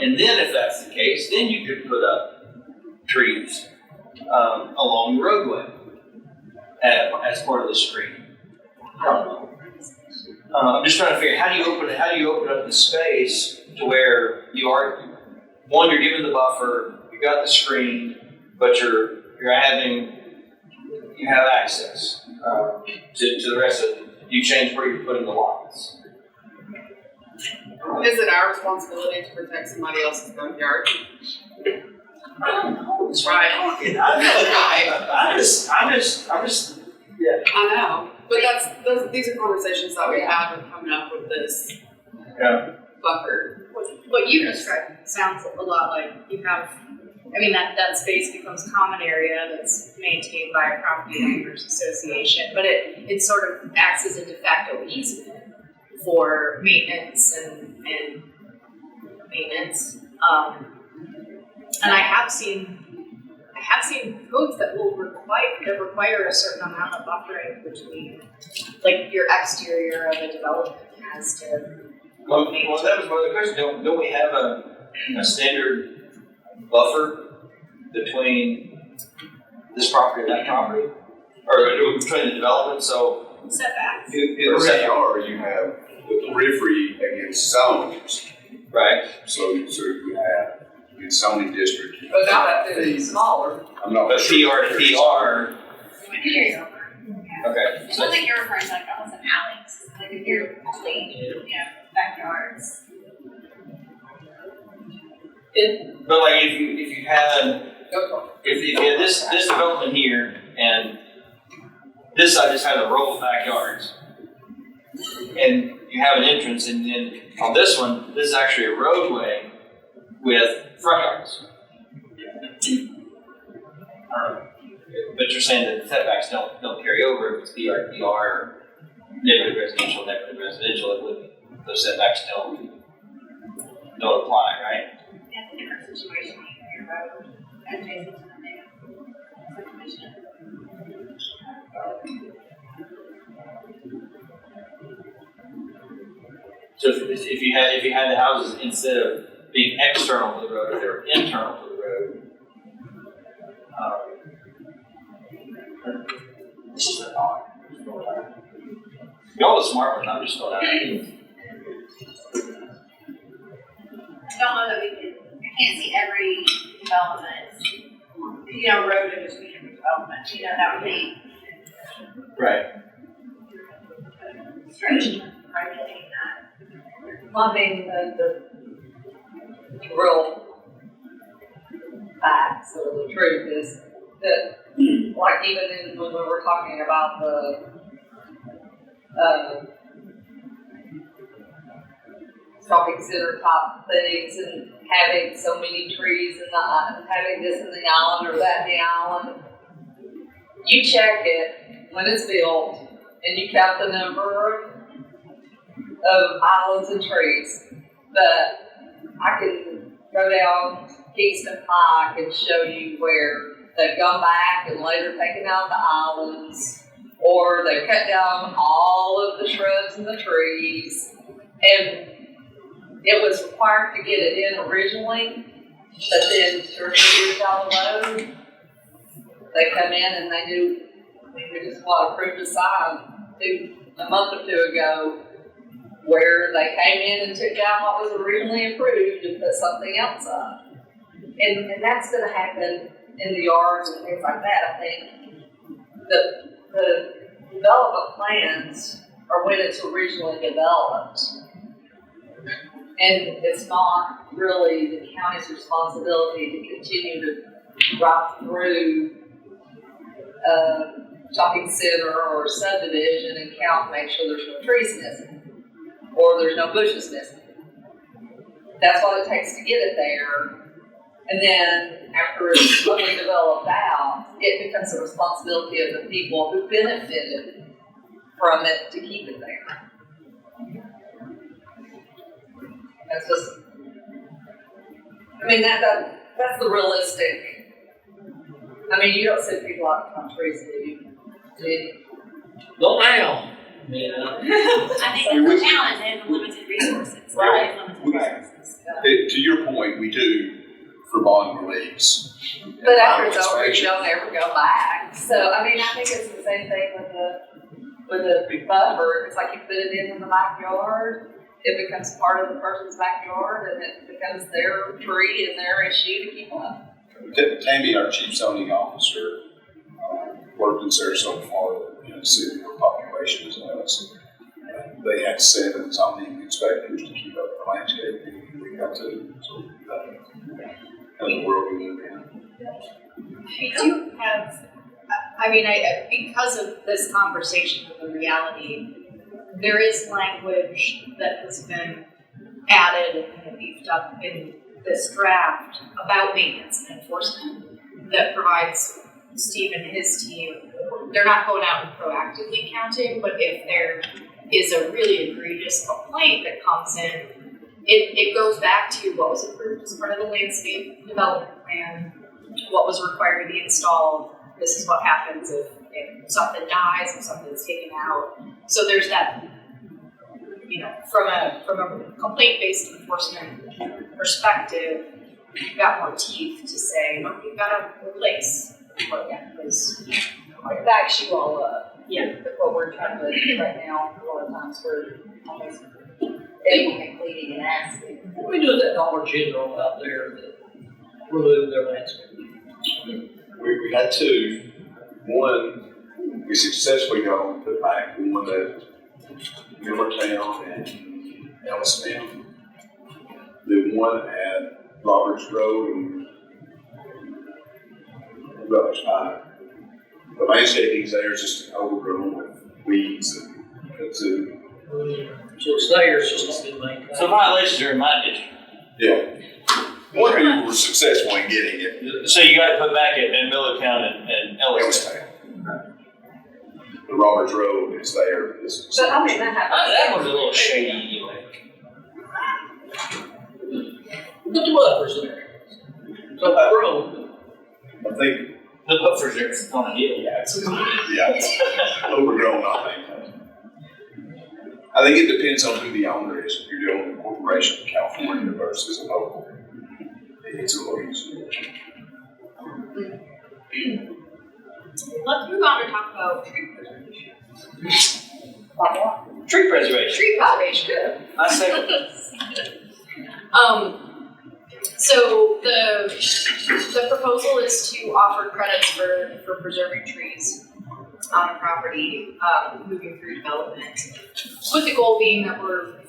And then if that's the case, then you could put up trees along the roadway as part of the screen. I don't know. I'm just trying to figure how do you open up the space to where you're given the buffer, you got the screen, but you have access to the rest of it. You change where you're putting the lots. Is it our responsibility to protect somebody else's backyard? That's right. I'm just. Yeah. I know, but these are conversations that we had with coming up with this buffer. What you described sounds a lot like you have, that space becomes common area that's maintained by a property owners association, but it sort of acts as a de facto easement for maintenance and maintenance. And I have seen codes that require a certain amount of buffering between, like, your exterior of a development has to. Well, that was one of the questions. Don't we have a standard buffer between this property and that property, or between the development? So Setbacks. Or you have the periphery against zones. right. So you have in zoning district. But now that is smaller. I'm not But sure. PR to PR. Carries over. Okay. It sounds like you're referring to like almost an alleys, like if you're clean, backyards. But like if you had this development here and this side just had a row of backyards, and you have an entrance, and then on this one, this is actually a roadway with front yards. But you're saying that the setbacks don't carry over if it's BR, neighborhood residential, those setbacks don't apply, right? That's a different situation when you're road adjacent to the new subdivision. So if you had the houses, instead of being external to the road, they were internal to the road. This is an odd. Y'all the smart ones, I'm just going out. I don't know that I can't see every development, road in between every development, that would be Right. stretched, regulating that. Well, the real facts or the truth is that, like, even when we were talking about the shopping center type things and having so many trees and having this in the island or that in the island, you check it when it's built and you count the number of islands and trees. But I can go down Kingston Pike and show you where they've gone back and later taken out the islands, or they cut down all of the shrubs and the trees, and it was required to get it in originally, but then 2 or 3 years down the road, they come in and they do, we just approved a sign a month or two ago where they came in and took down what was originally approved and put something else up. And that's going to happen in the yards and things like that. I think the development plans are when it's originally developed. And it's not really the county's responsibility to continue to drive through a shopping center or a subdivision and count and make sure there's no trees missing or there's no bushes missing. That's what it takes to get it there. And then after it's fully developed out, it becomes the responsibility of the people who benefited from it to keep it there. That's just, I mean, that's the realistic. I mean, you don't see people out in the countries, do you? Don't now. Yeah. I think that's the challenge, they have limited resources. Right. They have limited resources. To your point, we do for bond release. But after it's over, you don't ever go back. So, I mean, I think it's the same thing with the buffer. It's like you put it in the backyard, it becomes part of the person's backyard, and it becomes their tree and their issue to keep up. Tammy, our chief zoning officer, worked in Sarasota, Florida, in a city where population is less. They had 7 zoning inspectors to keep up the landscaping. We got to, so that's the world we live in. We do have, because of this conversation of the reality, there is language that has been added and beefed up in this draft about maintenance and enforcement that provides Steve and his team, they're not going out and proactively counting, but if there is a really egregious complaint that comes in, it goes back to what was approved as part of the landscape development plan, what was required to be installed. This is what happens if something dies, if something's taken out. So there's that, from a complaint-based enforcement perspective, you've got more teeth to say, no, you've got to replace what was. It backs you all up. Yeah. That's what we're trying to do right now. A lot of times we're almost pleading and asking. What do we do with that Dollar General out there that removed their landscape? We had 2. One, we successfully got on put back. We went to Millertown and Ellistown. The one at Roberts Road and Rutledge Pine. The landscaping's there is just overgrown with weeds and kudzu. So it's there, so it's not been maintained. So violations are in my district. Yeah. One people were successful in getting it. So you got to put back at Millertown and Ellis. Ellistown. The Roberts Road is there. But I mean, that happens. That one's a little shady anyway. Put the buffers there. So it's grown. I think, The buffers are on a hill. yeah, it's overgrown, I think. I think it depends on who the owner is. If you're dealing with a corporation in California versus a local, it's a little easier. Let's move on to talk about tree preservation. Tree preservation. Tree preservation. I second. So the proposal is to offer credits for preserving trees on a property, moving through development, with the goal being that we're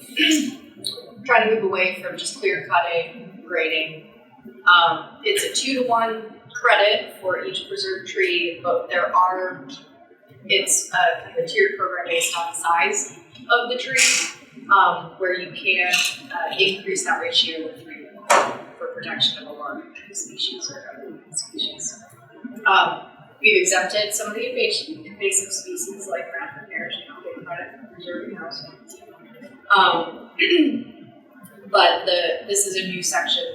trying to move away from just clear cutting, grading. It's a 2-to-1 credit for each preserved tree, but it's a kind of a tiered program based on the size of the tree, where you can increase that ratio to 3 for protection of a large tree species or other species. We've exempted some of the invasive species like Bradford pears, get credit for preserving those ones. But this is a new section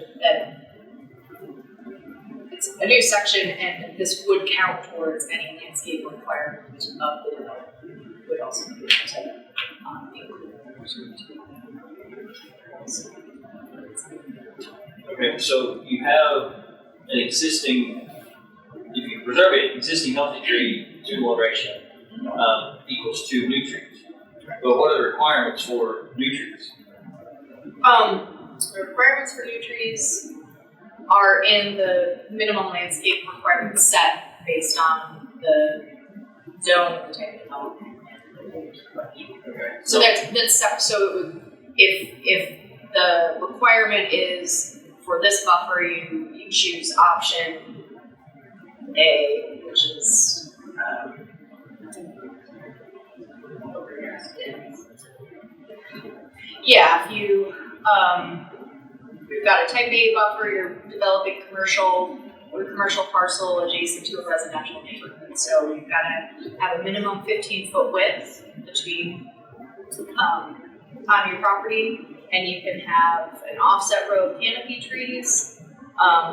it's a new section, and this would count towards any landscape requirement of the development. Would also be able to include preserved trees. Okay, so you have an existing, if you preserve an existing healthy tree, 2-to-1 ratio equals 2 new trees. But what are the requirements for new trees? The requirements for new trees are in the minimum landscape requirements set based on the zone and the type of development. Okay. So that's separate. So it would, if the requirement is for this buffer, you choose option A, which is if you we've got a type A buffer, you're developing commercial, or a commercial parcel adjacent to a residential neighborhood. So you've gotta have a minimum 15-foot width between, on your property, and you can have an offset row of canopy trees,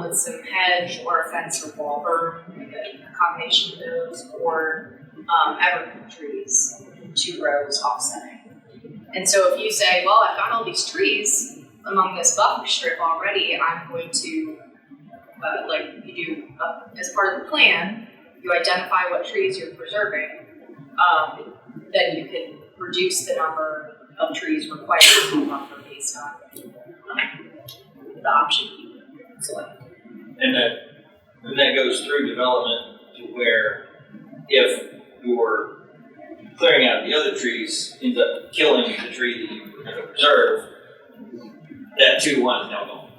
with some hedge or a fence or wall berm, a combination of those, or, evergreen trees, 2 rows offsetting. And so if you say, well, I've got all these trees among this buffer strip already, I'm going to, as part of the plan, you identify what trees you're preserving, then you can reduce the number of trees required in the buffer based on the option you select. And that goes through development to where if you're clearing out the other trees ends up killing the tree that you were going to preserve, that 2-1 is now gone.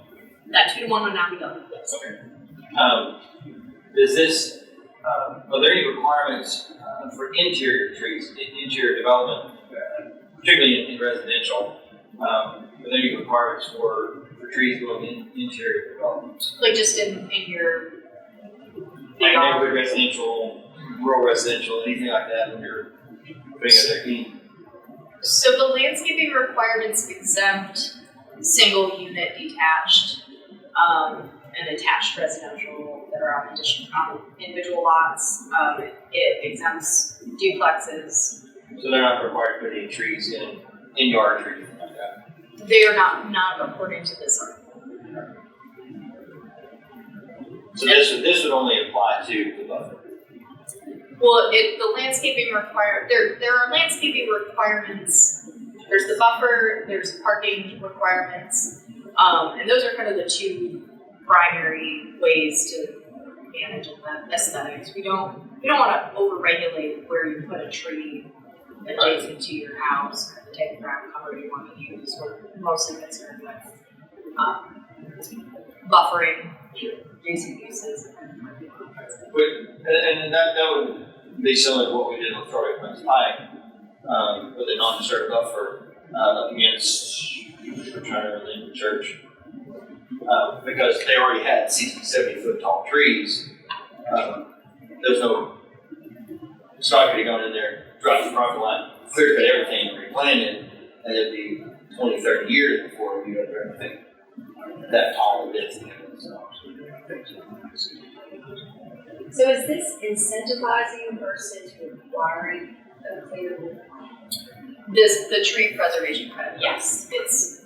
That 2-1 would now be done, yes. Okay. Does this, are there any requirements for interior trees, interior development, particularly in residential? Are there any requirements for trees going in interior development? Like just in your Like neighborhood residential, rural residential, anything like that when you're putting it there? So the landscaping requirements exempt single unit detached, and attached residential that are on individual lots. It exempts duplexes. So they're not required to put any trees in yard trees like that? They are not according to this article. So this would only apply to the buffer? Well, the landscaping there are landscaping requirements. There's the buffer, there's parking requirements, and those are kind of the 2 primary ways to manage the aesthetics. We don't want to overregulate where you put a tree adjacent to your house or the type of ground cover you want to use. We're mostly concerned with buffering adjacent uses. And that would be similar to what we did with Troy Quince Pike, with a non-disturbed buffer up against, I'm trying to remember the church, because they already had 60, 70 foot tall trees. There's no, stock could have gone in there, dropped the property line, clear cut everything, and replanted, and it'd be 20, 30 years before you had everything that tall and dense. So is this incentivizing versus requiring a clear? The tree preservation credit, yes, it's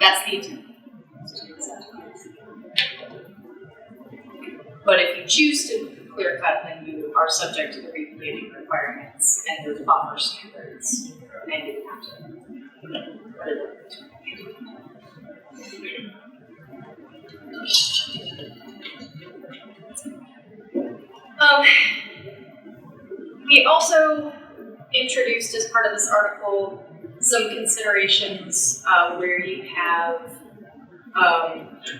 that's the intent. But if you choose to clear cut, then you are subject to the replanting requirements and those buffer standards, and you have to put it we also introduced as part of this article some considerations where you have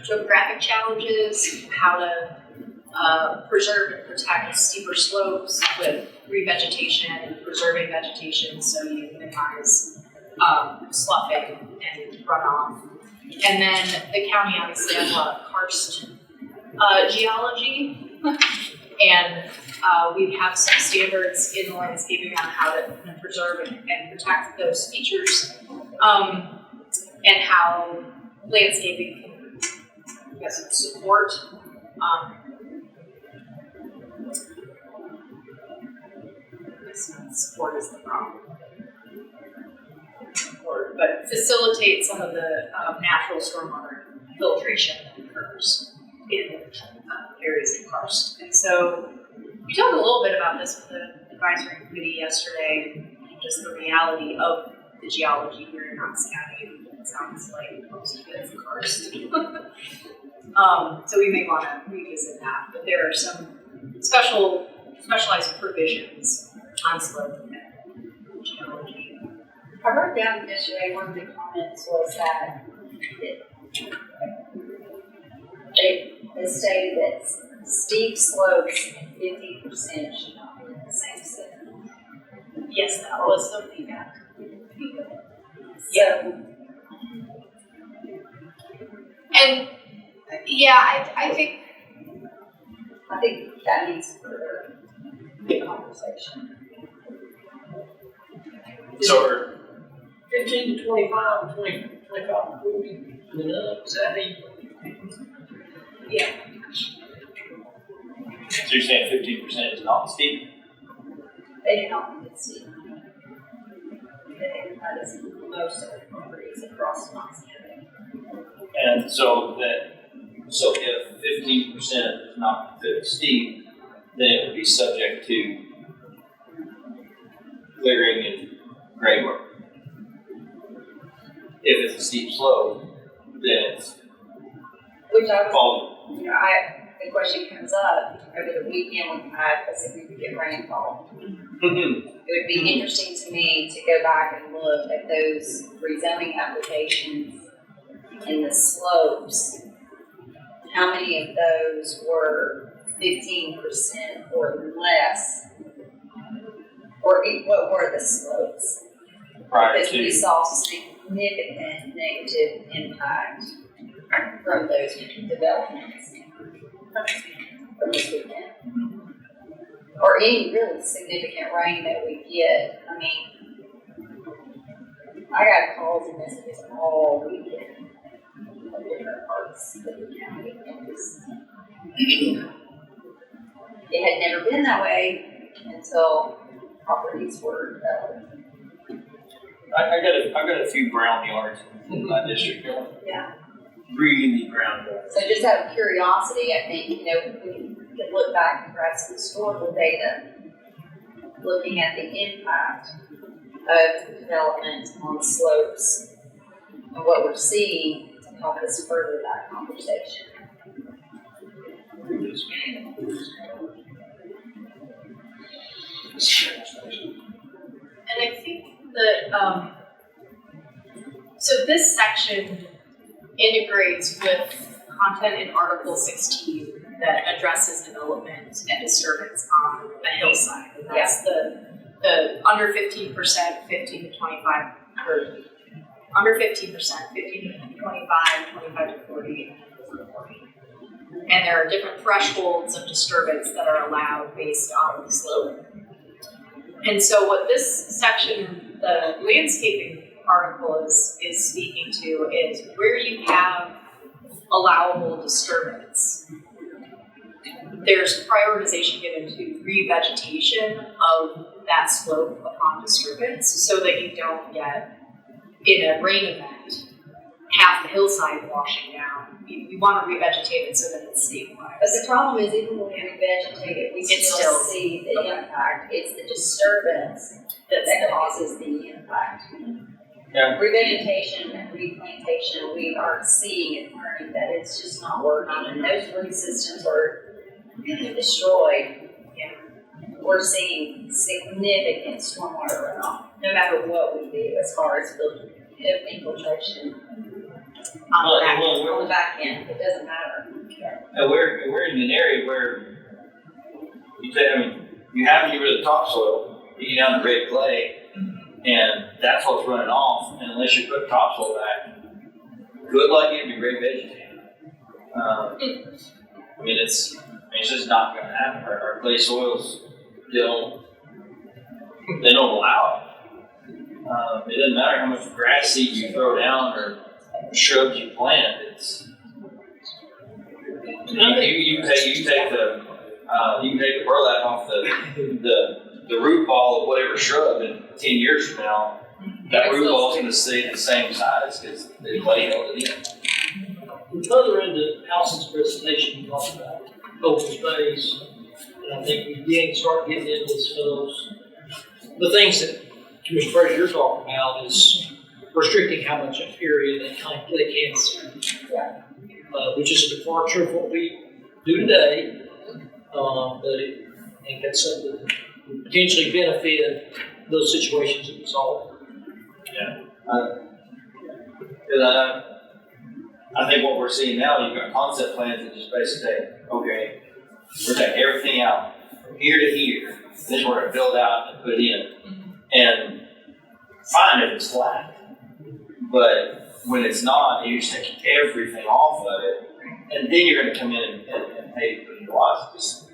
geographic challenges, how to preserve and protect steeper slopes with revegetation and preserving vegetation so you minimize sloughing and runoff. And then the county obviously has a lot of karst geology, and we have some standards in the landscaping on how to preserve and protect those features, and how landscaping can, I guess, support support is the problem. But facilitate some of the natural stormwater filtration that occurs in areas of karst. And so we talked a little bit about this with the advisory committee yesterday, just the reality of the geology here in Knox County. It sounds like most of it's karst. So we may want to revisit that, but there are some specialized provisions on slope and geology. I wrote down yesterday, one of the comments was that they stated that steep slopes and 50% should not be in the same setting. Yes, that was some feedback. So And, yeah, I think, that needs further conversation. So we're 15 to 25, 20, 25 to 40, is that how you? So you're saying 15% is not steep? They do not need to see. That is most of the properties across Knox County. And so if 15% is not considered steep, then it would be subject to clearing and grade work. If it's a steep slope, then it's Which I was, all, the question comes up over the weekend we had a significant rainfall. It would be interesting to me to go back and look at those rezoning applications and the slopes. How many of those were 15% or less? Or what were the slopes? prior Because we to, saw significant negative impact from those developments from this weekend. Or any really significant rain that we get. I mean, I got calls and messages all weekend from different parts of the county. It had never been that way until properties were developed. I've got a few brown yards in my district. Yeah. Really brown yards. So just out of curiosity, I think, we can look back and grab some historical data, looking at the impact of development on slopes and what we're seeing to help us further that conversation. and I think that, so this section integrates with content in Article 16 that addresses development and disturbance on a hillside. And that's the under 15%, 15 to 25, or under 15%, 15 to 25, 25 to 40, and over 40. And there are different thresholds of disturbance that are allowed based on the slope. And so what this section, the landscaping article is speaking to is where you have allowable disturbance. There's prioritization given to revegetation of that slope upon disturbance so that you don't get, in a rain event, half the hillside washing down. You want to revegetate it so that it's stabilized. But the problem is, even when we revegetate it, we It's still still- see the impact. It's the disturbance that causes the impact. Yeah. Revegetation and replantation, we are seeing and learning that it's just not working, and those root systems are destroyed. We're seeing significant stormwater runoff, no matter what we do as far as infiltration on the back end. It doesn't matter. And we're in an area where you have to get rid of the topsoil, you get down to red clay, and that's what's running off. And unless you put topsoil back, good luck getting your vegetated. It's just not going to happen. Our clay soils don't allow it. It doesn't matter how much grass seed you throw down or shrubs you plant. You can take the burlap off the root ball of whatever shrub, and 10 years from now, that root ball is going to stay the same size because the clay held it in. Further into Allison's presentation, you talked about open space, and I think we again start getting into some of those. The things that Commissioner Frazier, you're talking about is restricting how much area they can see. Which is a departure of what we do today, but I think that's something that would potentially benefit those situations that we saw. I think what we're seeing now, you've got concept plans that just basically say, okay, we're taking everything out from here to here, then we're going to build out and put in. And fine if it's flat, but when it's not, you're just taking everything off of it, and then you're gonna come in and pay to put it in lots.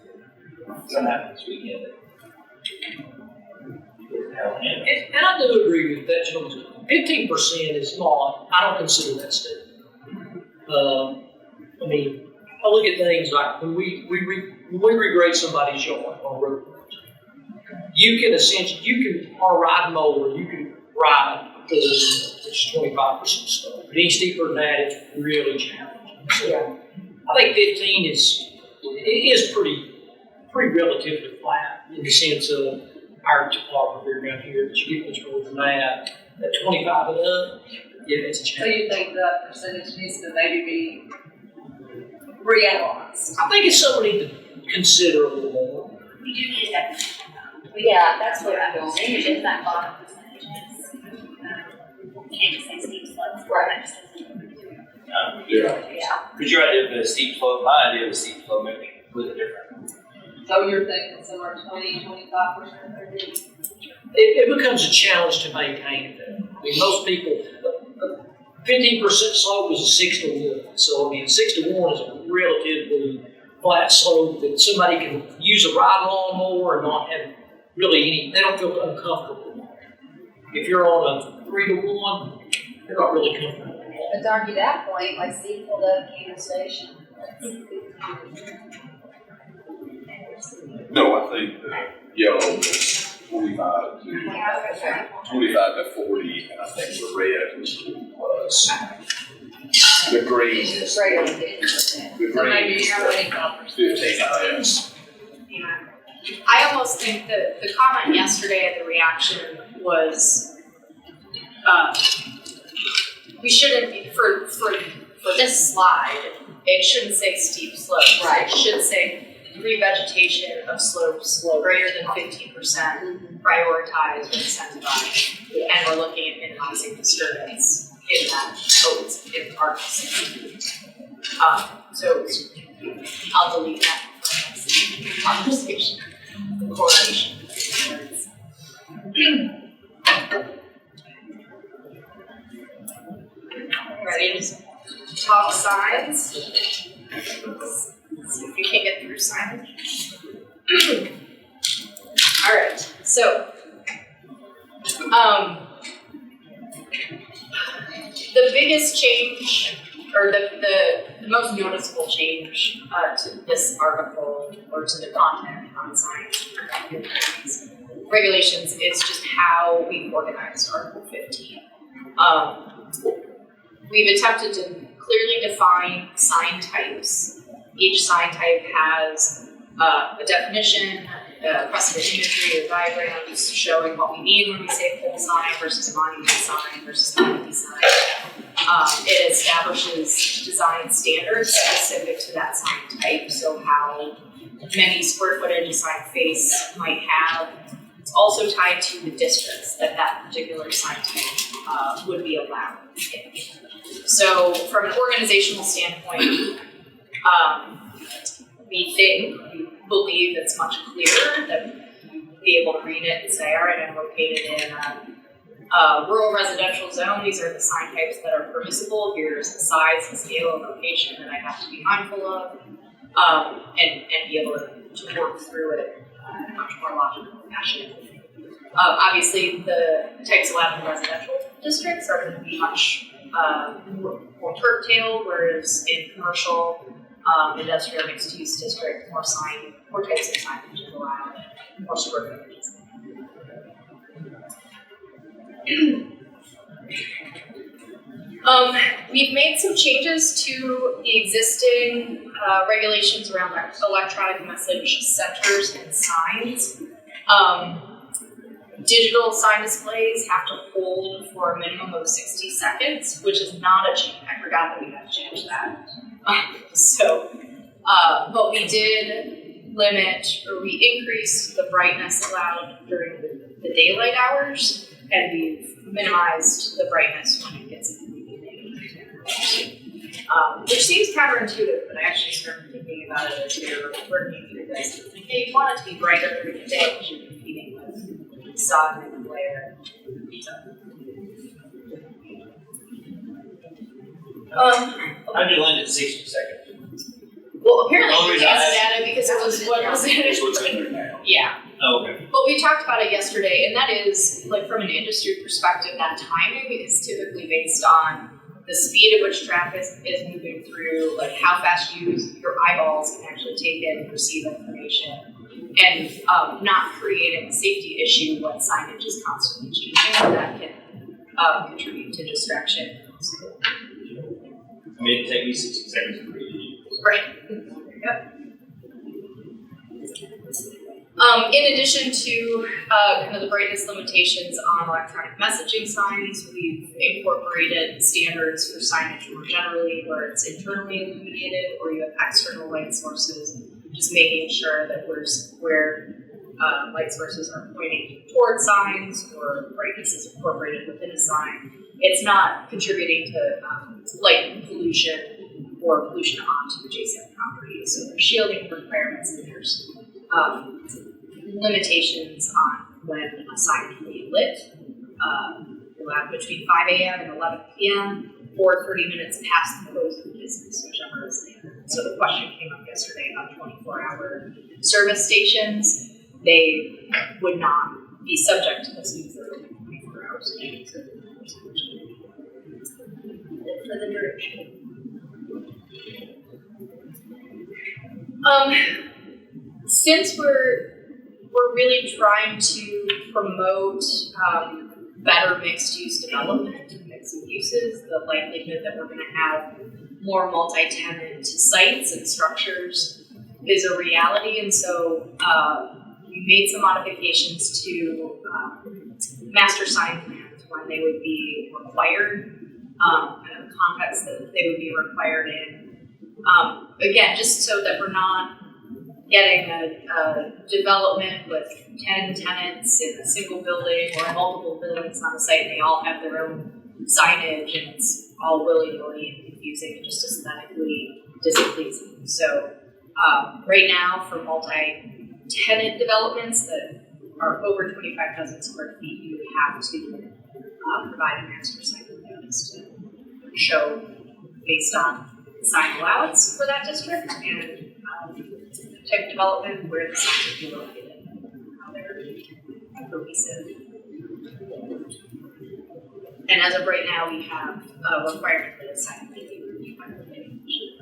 It's gonna happen this weekend. And I do agree with that, gentleman. 15% is not, I don't consider that steep. I mean, I look at things like when we regrade somebody's yard on a road, you can essentially, on a ride mower, you can ride it's 25% slope. But any steeper than that, it's really challenging. So I think 15 is pretty relatively flat in the sense of our topography around here, that you get control from that. At 25 and up, yeah, it's a So challenge. you think that percentage needs to maybe be reanalyzed? I think it's something we need to consider a little more. We do need a definition though. Yeah, that's what I don't It's that bottom percentages. Can't just say steep slopes. Right. That just doesn't- Yeah. Because your idea of a steep slope, my idea of a steep slope, maybe with a different. So you're thinking somewhere 20-25% maybe? It becomes a challenge to maintain it. I mean, most people, 15% slope is a 6-to-1. So, I mean, 6-to-1 is a relatively flat slope that somebody can use a ride lawnmower and not have really they don't feel uncomfortable. If you're on a 3-to-1, you're not really comfortable. But to argue that point, like Steve pulled up Cannon Station. No, I think the yellow is 45 to 40, and I think the red is 40 plus. The green is, Greater than 50%. the So green maybe is you're 25%. 15 IS. Yeah. I almost think that the comment yesterday at the reaction was, we shouldn't be, for this slide, it shouldn't say steep slopes. Right. It should say revegetation of slopes greater than 15% prioritized or incentivized. And we're looking at minimizing disturbance in that in Article 6. So I'll delete that from next conversation. The correlation between words. Ready to talk signs? See if we can get through signage. All right, so the biggest change, or the most noticeable change to this article or to the content on signs regulations is just how we've organized Article 15. We've attempted to clearly define sign types. Each sign type has a definition, precedent imagery, or diagrams showing what we mean when we say pole sign versus monument sign versus community sign. It establishes design standards specific to that sign type, so how many square footage a sign face might have. It's also tied to the districts that particular sign type would be allowed in. So from an organizational standpoint, we believe it's much clearer that we'll be able to read it and say, all right, I'm located in a rural residential zone. These are the sign types that are permissible. Here's the size and scale and location that I have to be mindful of, and be able to work through it in a much more logical fashion. Obviously, the types allowed in residential districts are going to be much more curtailed, whereas in commercial, industrial mixed-use district, more types of signage is allowed, more square footage. We've made some changes to the existing regulations around electronic message centers and signs. Digital sign displays have to hold for a minimum of 60 seconds, which is not a change. I forgot that we had to change that. But we did limit, or we increased the brightness allowed during the daylight hours, and we've minimized the brightness when it gets into the evening. Which seems counterintuitive, but I actually started thinking about it as we were working through this. Like, hey, you want it to be brighter during the day because you're competing with sun and glare. How'd you land at 60 seconds? Well, apparently Only we reason I tested asked- at it because it was what was in That's it. what's in there now. Yeah, Oh, okay. but we talked about it yesterday, and that is, like, from an industry perspective, that timing is typically based on the speed at which traffic is moving through, like how fast your eyeballs can actually take in and receive information, and not creating a safety issue when signage is constantly changing. That can contribute to distraction. I mean, it'd take me 60 seconds to read it. Right. Yep. In addition to kind of the brightness limitations on electronic messaging signs, we've incorporated standards for signage more generally, where it's internally illuminated or you have external light sources, just making sure that where light sources are pointing toward signs or brightness is incorporated within a sign, it's not contributing to light pollution or pollution onto adjacent properties. So there's shielding requirements and there's limitations on when a sign can be lit, allowed between 5 a.m. and 11 p.m. or 30 minutes past the close of business, whichever is later. So the question came up yesterday about 24-hour service stations. They would not be subject to this new 24 hours a day. For the duration. Since we're really trying to promote better mixed-use development, mix of uses, the likelihood that we're going to have more multi-tenant sites and structures is a reality, and so we made some modifications to master sign plans when they would be required, kind of the context that they would be required in. Again, just so that we're not getting a development with 10 tenants in a single building or multiple buildings on a site, and they all have their own signage, and it's all willy-nilly and confusing and just aesthetically displeasing. So right now, for multi-tenant developments that are over 25,000 square feet, you would have to provide a master sign notice to show based on sign allowance for that district and type of development where the signs would be located, how they're cohesive. And as of right now, we have a requirement that a sign may be reviewed by the planning commission.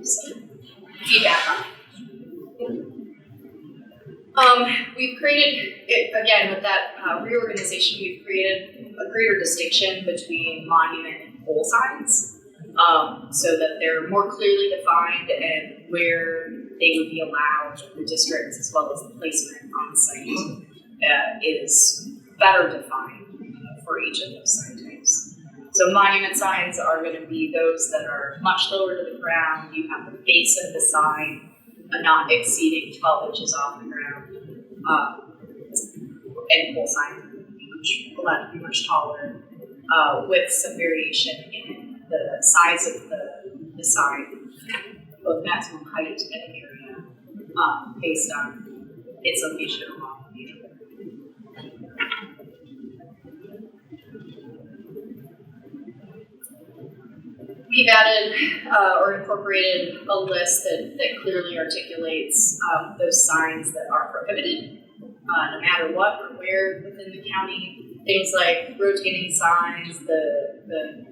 So, feedback on it. We've created, again, with that reorganization, we've created a greater distinction between monument and pole signs. So that they're more clearly defined and where they would be allowed, the districts as well as the placement on site is better defined for each of those sign types. So monument signs are going to be those that are much lower to the ground. You have the base of the sign not exceeding 12 inches off the ground. And pole signs are allowed to be much taller with some variation in the size of the sign, both maximum height and area, based on its location along the neighborhood. We've added or incorporated a list that clearly articulates those signs that are prohibited, no matter what or where within the county. Things like rotating signs, the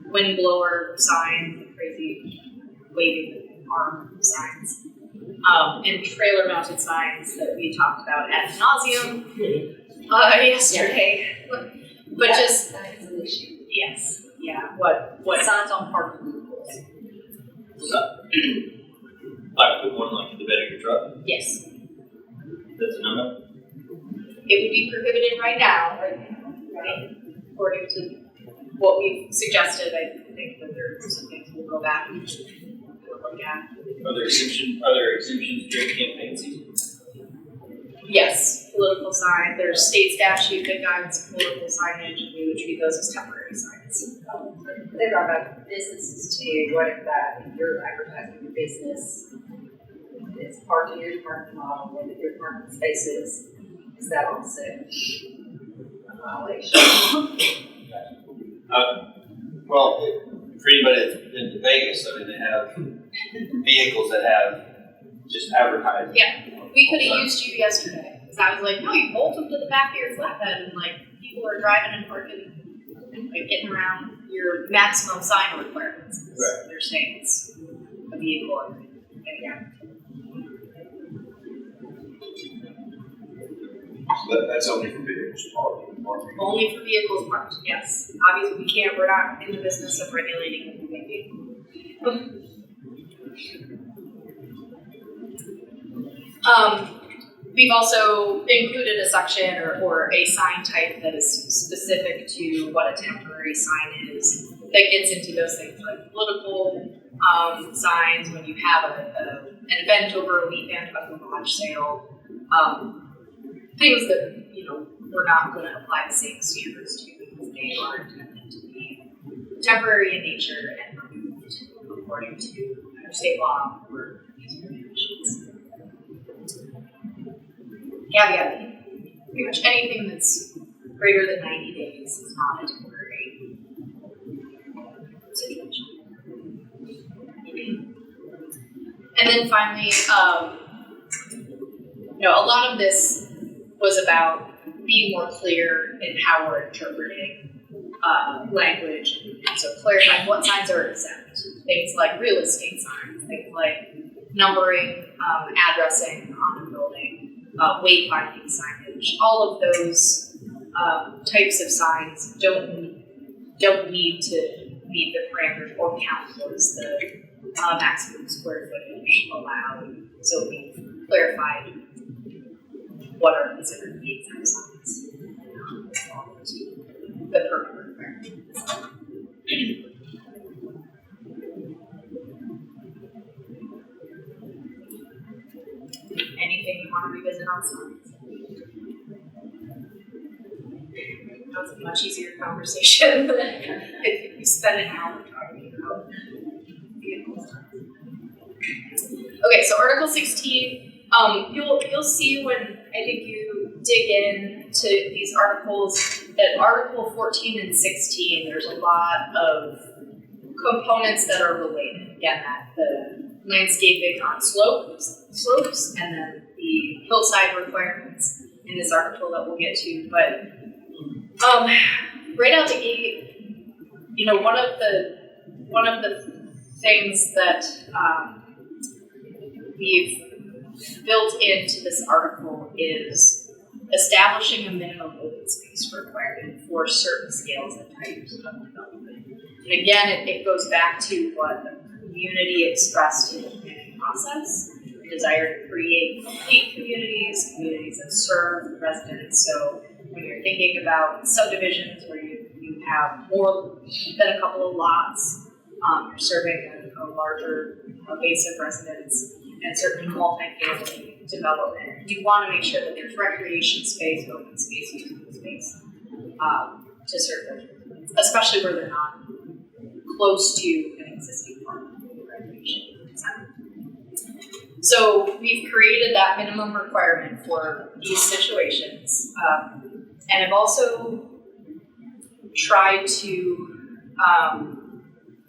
wind blower sign, the crazy waving arm signs, and trailer mounted signs that we talked about ad nauseum yesterday. But that just is an issue. yes, yeah. What Signs on parking vehicles. Like put one like in the bed of your truck, yes, that's a no-no. it would be prohibited right now, right? According to what we've suggested, I think that there are some things we'll go back and look at. Are there exemptions during campaign season? Yes, political sign. There's state statute that guides political signage, and we would treat those as temporary signs. They talk about businesses too. What if that, if you're advertising your business, it's parking your parking lot, one of your parking spaces, is that also a violation? Well, for anybody that's been to Vegas, I mean, they have vehicles that have just advertising. We could have used you yesterday, because I was like, no, you bolt them to the back of your flatbed, and like, people are driving and parking, like getting around your maximum sign requirements. 'Cause Right. They're saying it's a vehicle. Yeah. That's only for vehicles parked. Only for vehicles parked, yes. Obviously, we're not in the business of regulating moving vehicles. We've also included a section or a sign type that is specific to what a temporary sign is, that gets into those things like political signs, when you have an event over a weekend, a garage sale, things that, we're not going to apply the same standards to, because they are intended to be temporary in nature and removed according to either state law or these regulations. Caveat being, pretty much anything that's greater than 90 days is not a temporary situation. And then finally, a lot of this was about being more clear in how we're interpreting language, and so clarifying what signs are exempt. Things like real estate signs, things like numbering, addressing on a building, wayfinding signage. All of those types of signs don't need to meet the parameters or count towards the maximum square footage allowed. So we've clarified what are considered the exempt signs. The permit requirements. Anything you want to revisit on signs? That was a much easier conversation than if we spent an hour talking about vehicles. Okay, so Article 16. You'll see when I think you dig into these articles that Article 14 and 16, there's a lot of components that are related. Again, that the landscaping on slopes, and then the hillside requirements in this article that we'll get to. But right out the gate, one of the things that we've built into this article is establishing a minimum open space requirement for certain scales and types of development. And again, it goes back to what the community expressed in the planning process, the desire to create complete communities that serve the residents. So when you're thinking about subdivisions where you have more than a couple of lots, you're serving a larger base of residents, and certainly multi-family development. You want to make sure that there's recreation space, open space, usable space to serve those residents, especially where they're not close to an existing park or recreation center. So we've created that minimum requirement for these situations, and I've also tried to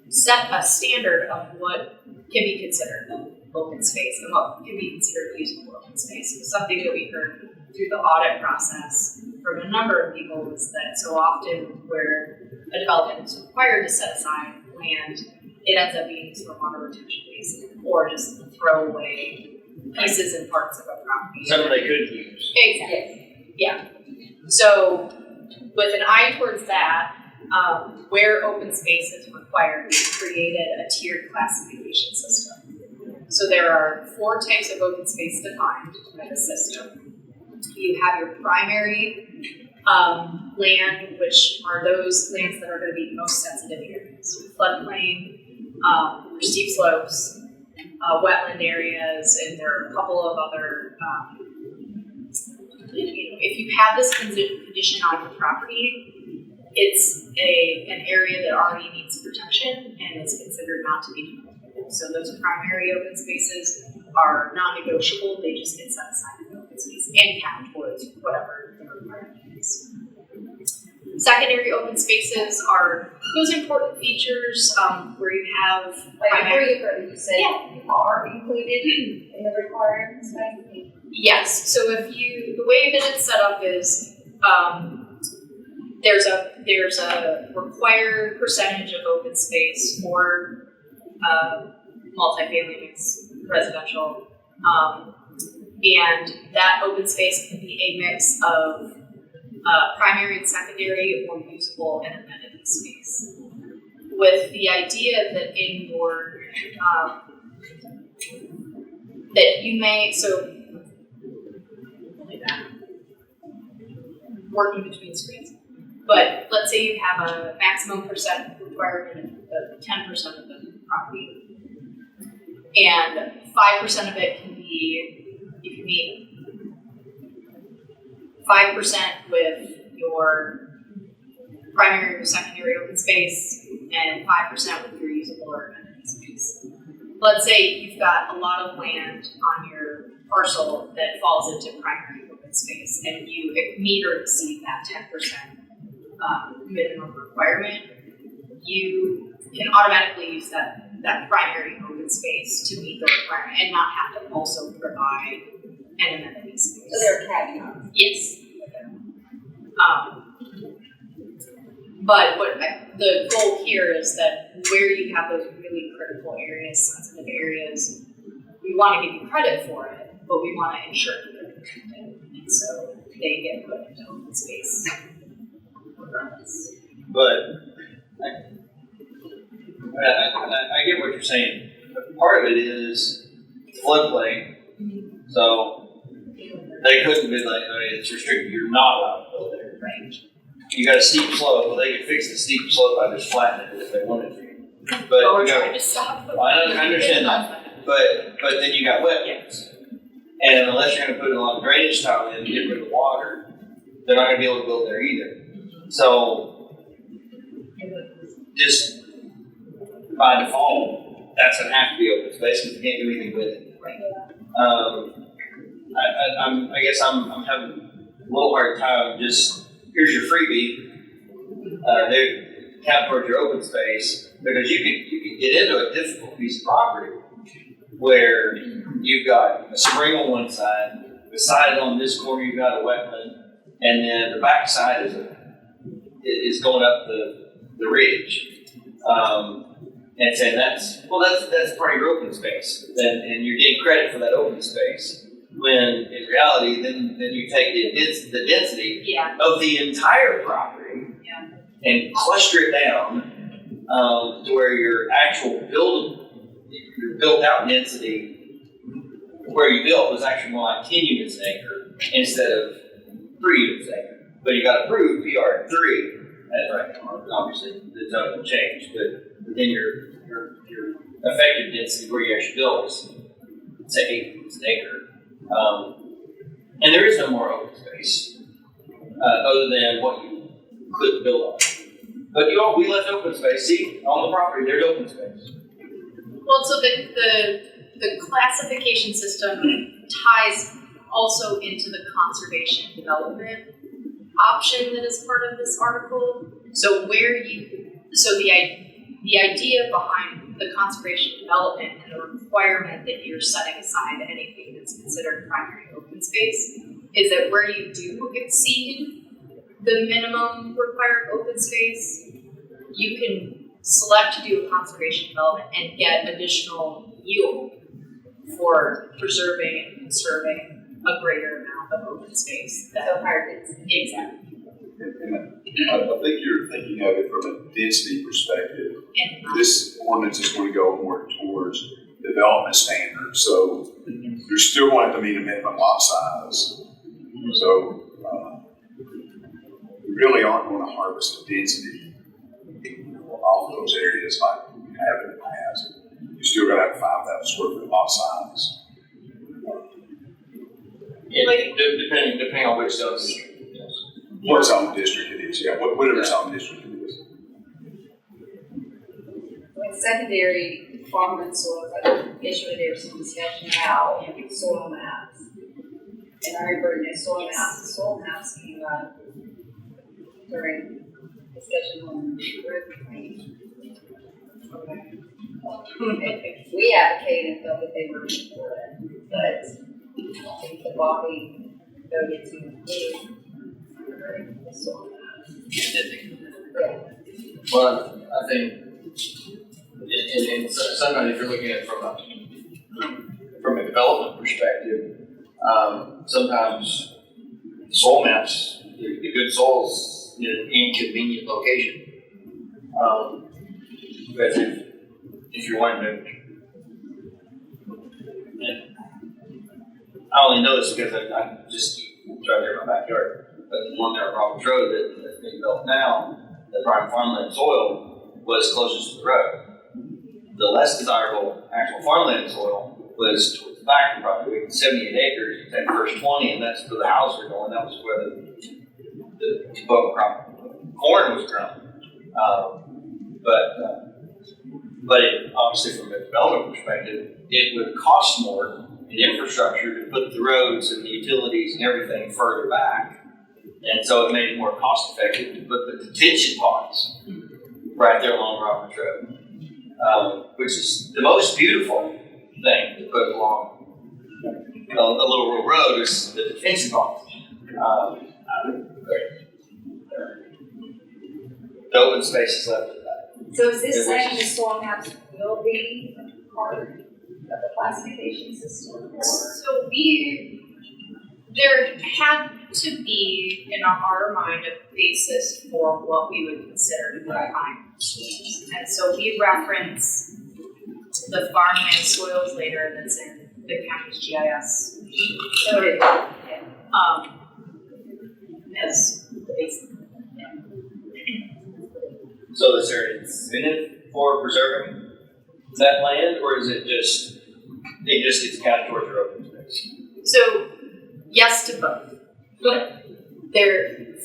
set a standard of what can be considered open space and what can be considered usable open space. So something that we heard through the audit process from a number of people is that so often where a development is required to set aside land, it ends up being stormwater retention basin or just throwaway pieces and parts of a property. Something they could use. Exactly. Yeah. So with an eye towards that, where open space is required, we've created a tiered classification system. So there are 4 types of open space defined by the system. You have your primary land, which are those lands that are going to be most sensitive areas. So floodplain, your steep slopes, wetland areas, and there are a couple of other, if you have this condition on your property, it's an area that already needs protection and is considered not to be developable. So those primary open spaces are non-negotiable, they just get set aside in open space and count towards whatever the requirement is. Secondary open spaces are those important features where you have Like, before primary. you heard, you said are included in the requirements, maybe? Yes, so if you, the way that it's set up is, there's a required percentage of open space for, multifamily mixed residential. And that open space can be a mix of, primary and secondary or usable and amenity space. With the idea that in your, that you may, so working between screens. But let's say you have a maximum percent requirement of 10% of the property. And 5% of it can be, you can meet 5% with your primary or secondary open space and 5% with your usable or amenity space. Let's say you've got a lot of land on your parcel that falls into primary open space and you meet or exceed that 10% minimum requirement, you can automatically use that primary open space to meet the requirement and not have to also provide an amenity space. So they're caveats. Yes. But the goal here is that where you have those really critical areas, sensitive areas, we want to give you credit for it, but we want to ensure that they're protected, and so they get put into open space regardless. But I get what you're saying. But part of it is floodplain, so they couldn't be like, oh, it's restricted. You're not allowed to go there. Right. You got a steep slope. Well, they could fix the steep slope by just flattening it if they wanted to. But Or you know, trying to stop them. I understand that. But then you got wetlands, and unless you're going to put a lot of drainage tile in and get rid of the water, they're not going to be able to build there either. So just by default, that's going to have to be open space because you can't do anything with it. I guess I'm having a little hard time. Just here's your freebie. They count towards your open space because you can get into a difficult piece of property where you've got a spring on one side, beside it on this corner you've got a wetland, and then the back side is going up the ridge. And saying that's part of your open space, and you're getting credit for that open space. When in reality, then you take the density of the entire property and cluster it down to where your actual built out density where you built was actually more like 10 units an acre instead of 3 units an acre. But you got approved PR at 3. Right now, obviously the zone will change, but then your effective density where you actually built is say 8 units an acre. And there is no more open space other than what you could build on. But we left open space. See, on the property, there's open space. Well, so the classification system ties also into the conservation development option that is part of this article. So the idea behind the conservation development and the requirement that you're setting aside anything that's considered primary open space is that where you do exceed the minimum required open space, you can select to do a conservation development and get additional yield for preserving and conserving a greater amount of open space. So higher density. Exactly. I think you're thinking of it from a density perspective. And This ordinance is going to go more towards development standards, so you're still going to have to meet a minimum lot size. So we really aren't going to harvest the density off those areas like we have in the past. You still got to have 5,000 square foot lot size. Depending on which zone. What zone district it is, whatever zone district it is. With secondary farmland soils, yesterday there was some discussion about soil maps. And I remember soil maps came up during discussion on the we advocated and felt that they were important, but I think the body voted to include. Well, I think, and sometimes if you're looking at it from a development perspective, sometimes soil maps, the good soils in an inconvenient location. But if you're wanting to, and I only know this because I just drive there in my backyard, but the one there on Roberts Road that's being built now, the prime farmland soil was closest to the road. The less desirable actual farmland soil was towards the back of the property, 78 acres, you take the first 20, and that's where the houses were going, that was where the crop corn was grown. But it, obviously from a development perspective, it would cost more in infrastructure to put the roads and the utilities and everything further back. And so it made it more cost effective to put the detention ponds right there along Roberts Road, which is the most beautiful thing to put along a little rural road is the detention ponds. The open space is left at that. So is this saying the soil maps will be part of the classification system? Or? So there had to be, in our mind, a basis for what we would consider to be prime. And so we reference the farmland soils later that's in the county's GIS. So did As the basis. So is there an incentive for preserving that land, or is it just gets counted towards your open space? So, yes to both. But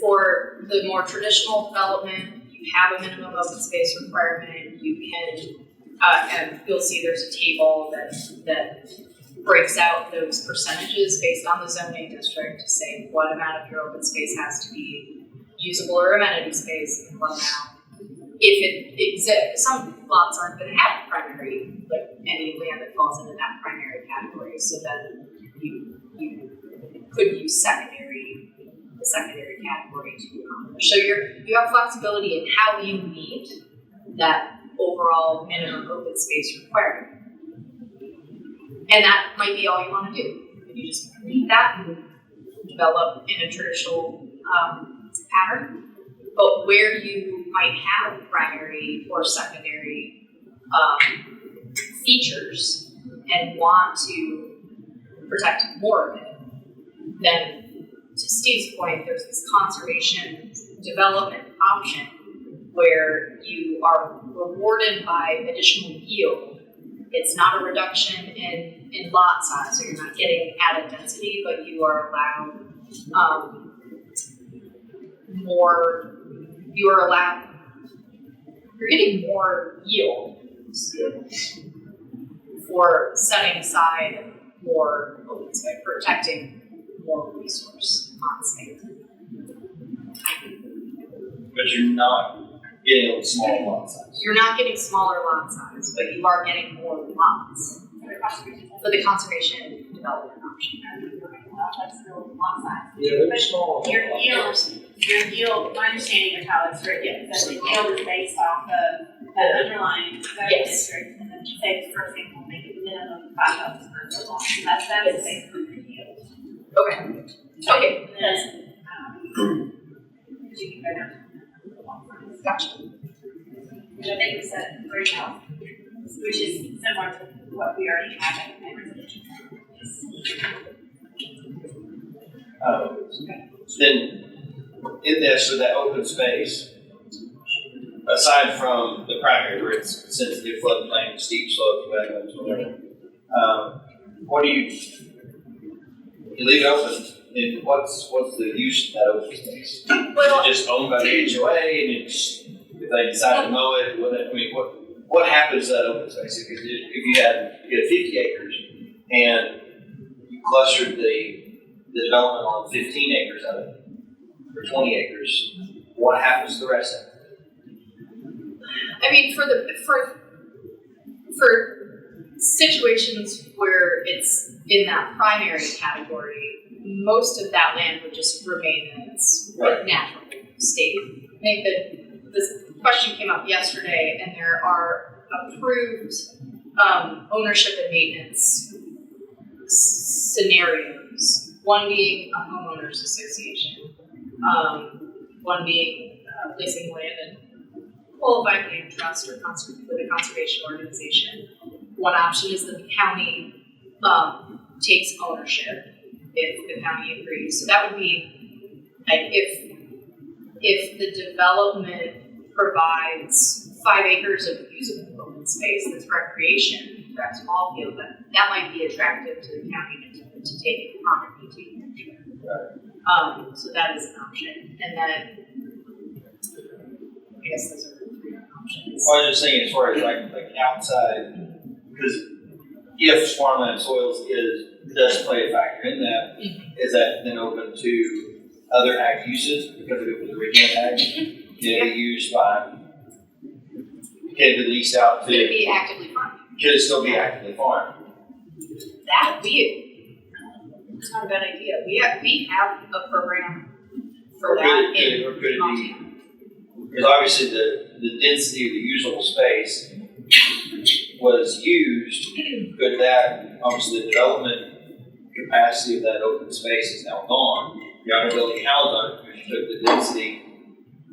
for the more traditional development, you have a minimum open space requirement. You can, and you'll see there's a table that breaks out those percentages based on the zoning district to say what amount of your open space has to be usable or amenity space and what amount. If it exists, some lots aren't going to have primary, like any land that falls into that primary category. So then you could use the secondary category to accomplish. So you have flexibility in how you meet that overall minimum open space requirement. And that might be all you want to do. If you just meet that and develop in a traditional pattern. But where you might have primary or secondary features and want to protect more of it, then to Steve's point, there's this conservation development option where you are rewarded by additional yield. It's not a reduction in lot size, so you're not getting added density, but you are allowed you're getting more yield for setting aside more open space, protecting more resource on site. But you're not getting a small lot size. You're not getting smaller lot size, but you are getting more lots for the conservation development option. Yeah, they're small. Your yield, my understanding of how it's written, is that the yield is based off of the underlying zoning Yes. district, and then say, for example, make it minimum 5,000 square foot lot. That is basically your yield. Okay. Okay. And then, you can go down to the lot size. Gotcha. And I think we said greenhouse, which is similar to what we already have in residential. Then, in this, with that open space, aside from the primary, where it's sensitive floodplain, steep slopes, wetlands, whatever, what do you leave it open? And what's the use of that open space? Well, Is it just owned by the HOA, and it's, if they decide to mow it, what happens to that open space? If you had 50 acres and you clustered the development on 15 acres of it, or 20 acres, what happens to the rest of it? I mean, for situations where it's in that primary category, most of that land would just remain in its natural state. I think that this question came up yesterday, and there are approved ownership and maintenance scenarios. One being a homeowners association, one being placing land in qualified land trust or with a conservation organization. One option is that the county takes ownership if the county agrees. So that would be like if the development provides 5 acres of usable open space that's recreation, that's ball field, that might be attractive to the county to take on and maintain ownership. So that is an option. And then I guess those are the 3 options. Well, I was just saying as far as like outside, because if farmland soils does play a factor in that, is that then open to other ag uses because of it was originally ag? Can it be used by, can it be leased out to? Could it be actively farmed? Could it still be actively farmed? That would be it's not a bad idea. We have a program for that in Or could it Montana. be, because obviously the density of the usable space was used, could that, obviously the development capacity of that open space is now gone. You're not building a house on it because you took the density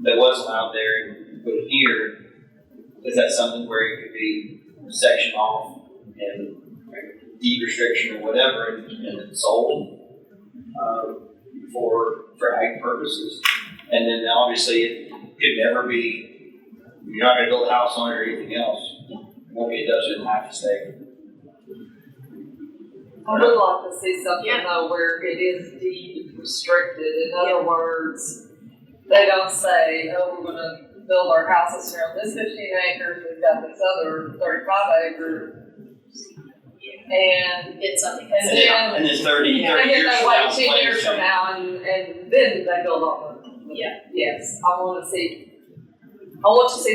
that was allowed there and put it here. Is that something where it could be sectioned off and deed restriction or whatever and then sold for ag purposes? And then obviously it could never be, you're not going to build a house on it or anything else. It doesn't have to stay. I would like to see something though where it is deed restricted. In other words, they don't say, oh, we're gonna build our houses here on this 15 acres, we've got this other 35 acres. And It's something. and then And then 30 and then years they from wait now, 10 plans years from change. now and then they build on it. Yeah. Yes, I want to see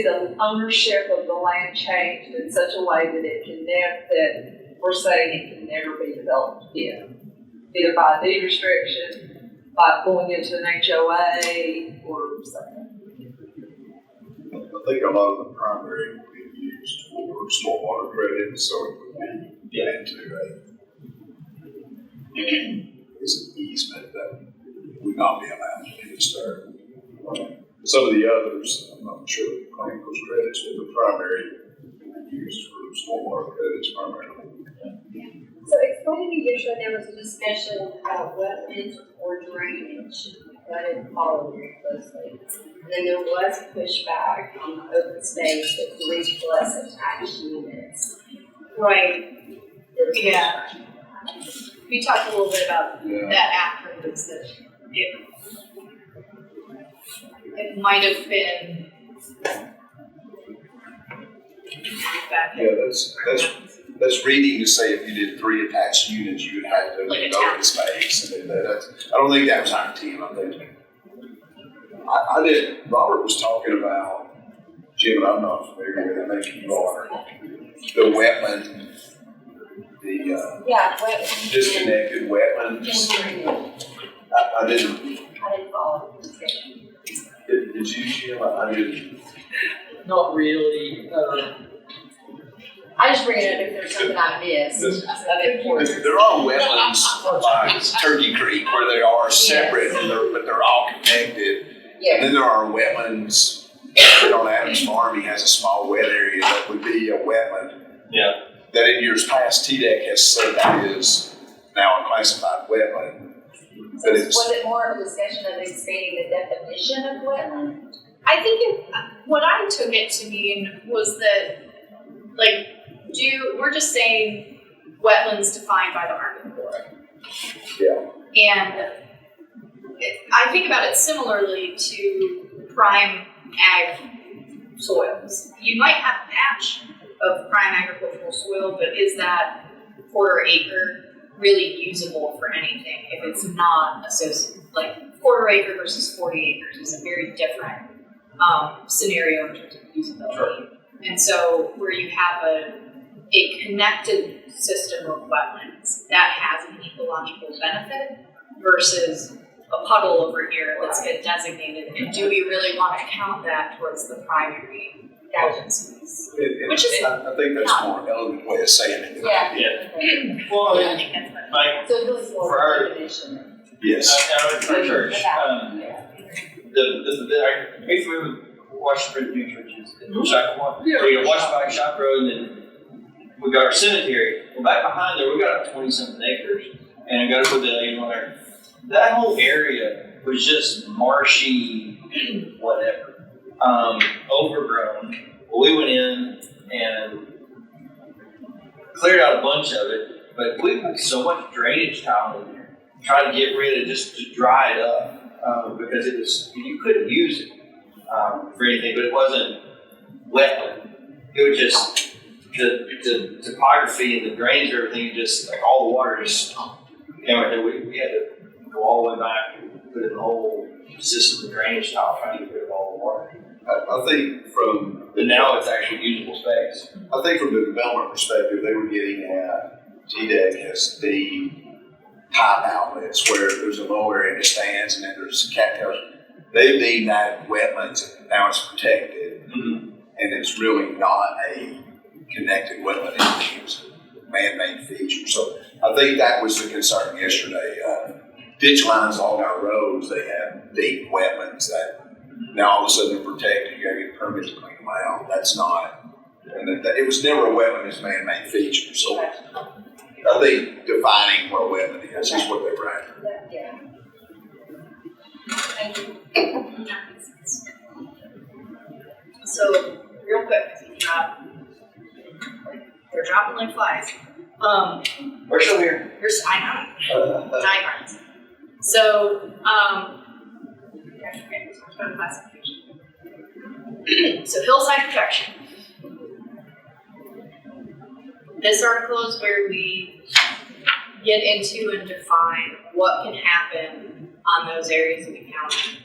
the ownership of the land changed in such a way that it can that we're saying it can never be developed again. Either by a deed restriction, by going into an HOA or something. I think a lot of the primary would be used for stormwater credit, so it would be into it's an easement that would not be allowed to be disturbed. Some of the others, I'm not sure if claim those credits, but the primary would be used for stormwater credits primarily. So explain to me, Joshua, there was a discussion about wetlands or drainage. I didn't follow very closely. And then there was pushback on the open space with 3+ attached units. Right. Yeah. We talked a little bit about Yeah. that afterwards, that it might have been back Yeah, that's reading to say if you did 3 attached units, you would have to Like a leave town. open space. And I don't think that was our team. I think I did. Robert was talking about, Jim, and I'm not familiar with it. Maybe you are. The wetland, Yeah, wetlands. disconnected wetlands. I didn't. I didn't follow the discussion. Did you, Jim? I didn't. Not really. I just bring it up if there's something I missed of importance. There are wetlands like Turkey Creek where they are separate, but they're all connected. And Yeah, then there are wetlands. On Adams Farm, he has a small wet area that would be a wetland. Yeah. That in years past, TDEC has said that is now a classified wetland. so was it more of a discussion of expanding the definition of wetland? I think what I took it to mean was that, like, we're just saying wetlands defined by the Army Corps. Yeah. And I think about it similarly to prime ag soils. You might have a patch of prime agricultural soil, but is that quarter acre really usable for anything if it's not associated? Like, quarter acre versus 40 acres is a very different scenario in terms of usability. And so where you have a connected system of wetlands, that has an ecological benefit versus a puddle over here that's been designated. And do we really want to count that towards the primary guidance space? Which is I think that's a more elegant way of saying it. Yeah. Yeah. Well, I I mean, think that's what. like, So this is For more our- definition. Yes. for church, Yeah. are you familiar with Washington New Churches? Shop Yeah. So you got Washington Shop Road, and then we got our cemetery. Well, back behind there, we got 20-something acres, and I got to put the on there. That whole area was just marshy, whatever, overgrown. Well, we went in and cleared out a bunch of it, but we put so much drainage tile in there, trying to get rid of just to dry it up, because it was, you couldn't use it for anything, but it wasn't wet. It was just the topography and the drains and everything, just like all the water just came right there. We had to go all the way back and put in the whole system of drainage tile, trying to get rid of all the water. I think from, But now it's actually usable space. I think from the development perspective, they were getting at TDEC has the pipe outlets where there's a low area that stands and then there's cattails. They deem that wetlands and now it's protected. Mm-hmm. And it's really not a connected wetland, it's a man-made feature. So I think that was the concern yesterday. Ditch lines along our roads, they have deep wetlands that now all of a sudden they're protected, you gotta get permits to clean them out. That's not, and it was never a wetland, it's a man-made feature. So I think defining what a wetland is what they were after. Yeah. Thank you. So, real quick, they're dropping like flies. We're still here. I know, diehards. So, okay, we talked about classification. So hillside protection. This article is where we get into and define what can happen on those areas of the county